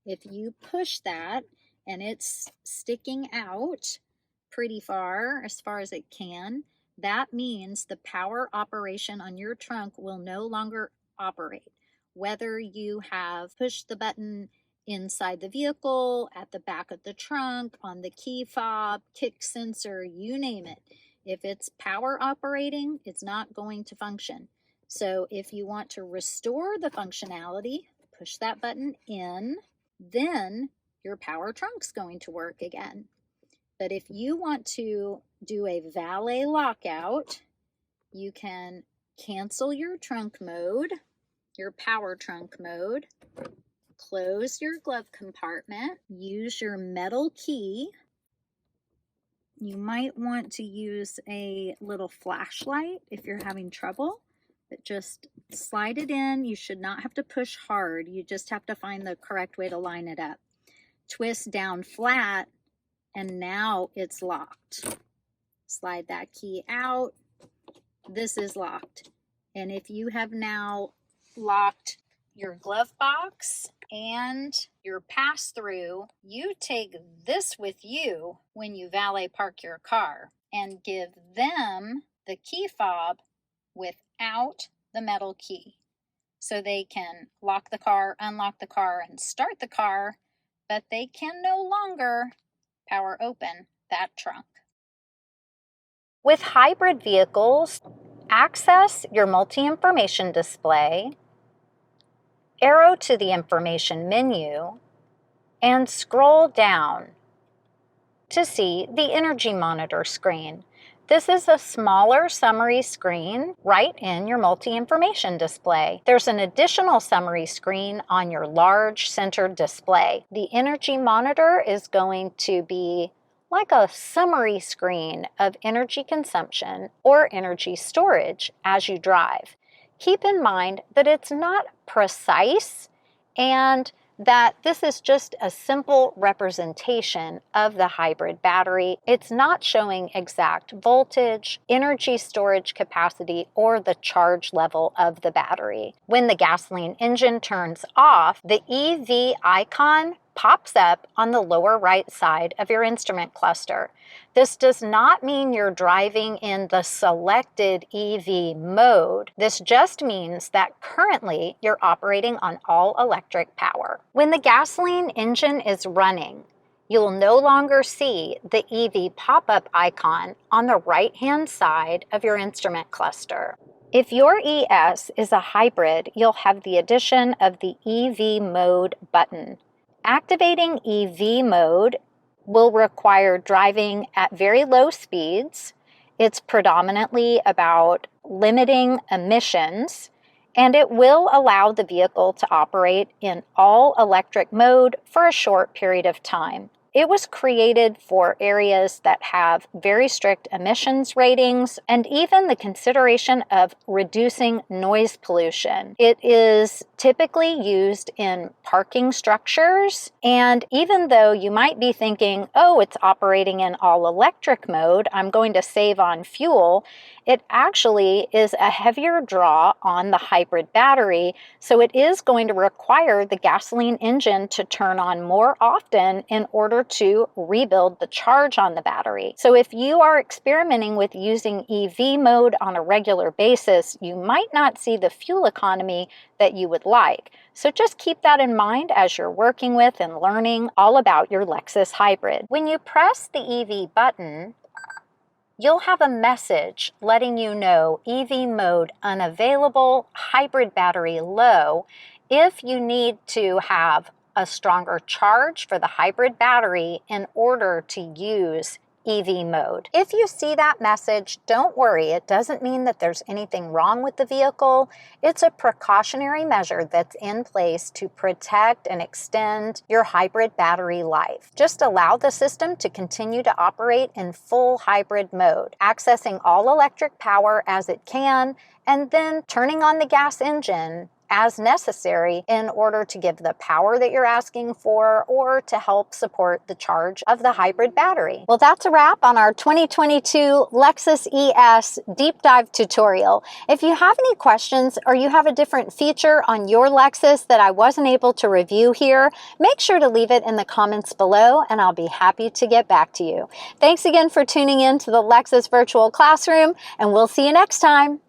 If you push that and it's sticking out pretty far as it can, that means the power operation on your trunk will no longer operate. Whether you have pushed the button inside the vehicle, at the back of the trunk, on the key fob, kick sensor, you name it. If it's power operating, it's not going to function. So if you want to restore the functionality, push that button in, then your power trunk's going to work again. But if you want to do a valet lockout, you can cancel your trunk mode, your power trunk mode, close your glove compartment, use your metal key. You might want to use a little flashlight if you're having trouble, but just slide it in. You should not have to push hard. You just have to find the correct way to line it up. Twist down flat, and now it's locked. Slide that key out. This is locked. And if you have now locked your glove box and your pass-through, you take this with you when you valet park your car and give them the key fob without the metal key. So they can lock the car, unlock the car, and start the car, but they can no longer power open that trunk. With hybrid vehicles, access your multi-information display, arrow to the information menu, and scroll down to see the energy monitor screen. This is a smaller summary screen right in your multi-information display. There's an additional summary screen on your large centered display. The energy monitor is going to be like a summary screen of energy consumption or energy storage as you drive. Keep in mind that it's not precise and that this is just a simple representation of the hybrid battery. It's not showing exact voltage, energy storage capacity, or the charge level of the battery. When the gasoline engine turns off, the EV icon pops up on the lower right side of your instrument cluster. This does not mean you're driving in the selected EV mode. This just means that currently you're operating on all electric power. When the gasoline engine is running, you'll no longer see the EV pop-up icon on the right-hand side of your instrument cluster. If your ES is a hybrid, you'll have the addition of the EV mode button. Activating EV mode will require driving at very low speeds. It's predominantly about limiting emissions, and it will allow the vehicle to operate in all electric mode for a short period of time. It was created for areas that have very strict emissions ratings and even the consideration of reducing noise pollution. It is typically used in parking structures, and even though you might be thinking, oh, it's operating in all electric mode, I'm going to save on fuel, it actually is a heavier draw on the hybrid battery, so it is going to require the gasoline engine to turn on more often in order to rebuild the charge on the battery. So if you are experimenting with using EV mode on a regular basis, you might not see the fuel economy that you would like. So just keep that in mind as you're working with and learning all about your Lexus hybrid. When you press the EV button, you'll have a message letting you know EV mode unavailable, hybrid battery low, if you need to have a stronger charge for the hybrid battery in order to use EV mode. If you see that message, don't worry. It doesn't mean that there's anything wrong with the vehicle. It's a precautionary measure that's in place to protect and extend your hybrid battery life. Just allow the system to continue to operate in full hybrid mode, accessing all electric power as it can, and then turning on the gas engine as necessary in order to give the power that you're asking for or to help support the charge of the hybrid battery. Well, that's a wrap on our 2022 Lexus ES deep dive tutorial. If you have any questions or you have a different feature on your Lexus that I wasn't able to review here, make sure to leave it in the comments below and I'll be happy to get back to you. Thanks again for tuning in to the Lexus Virtual Classroom, and we'll see you next time.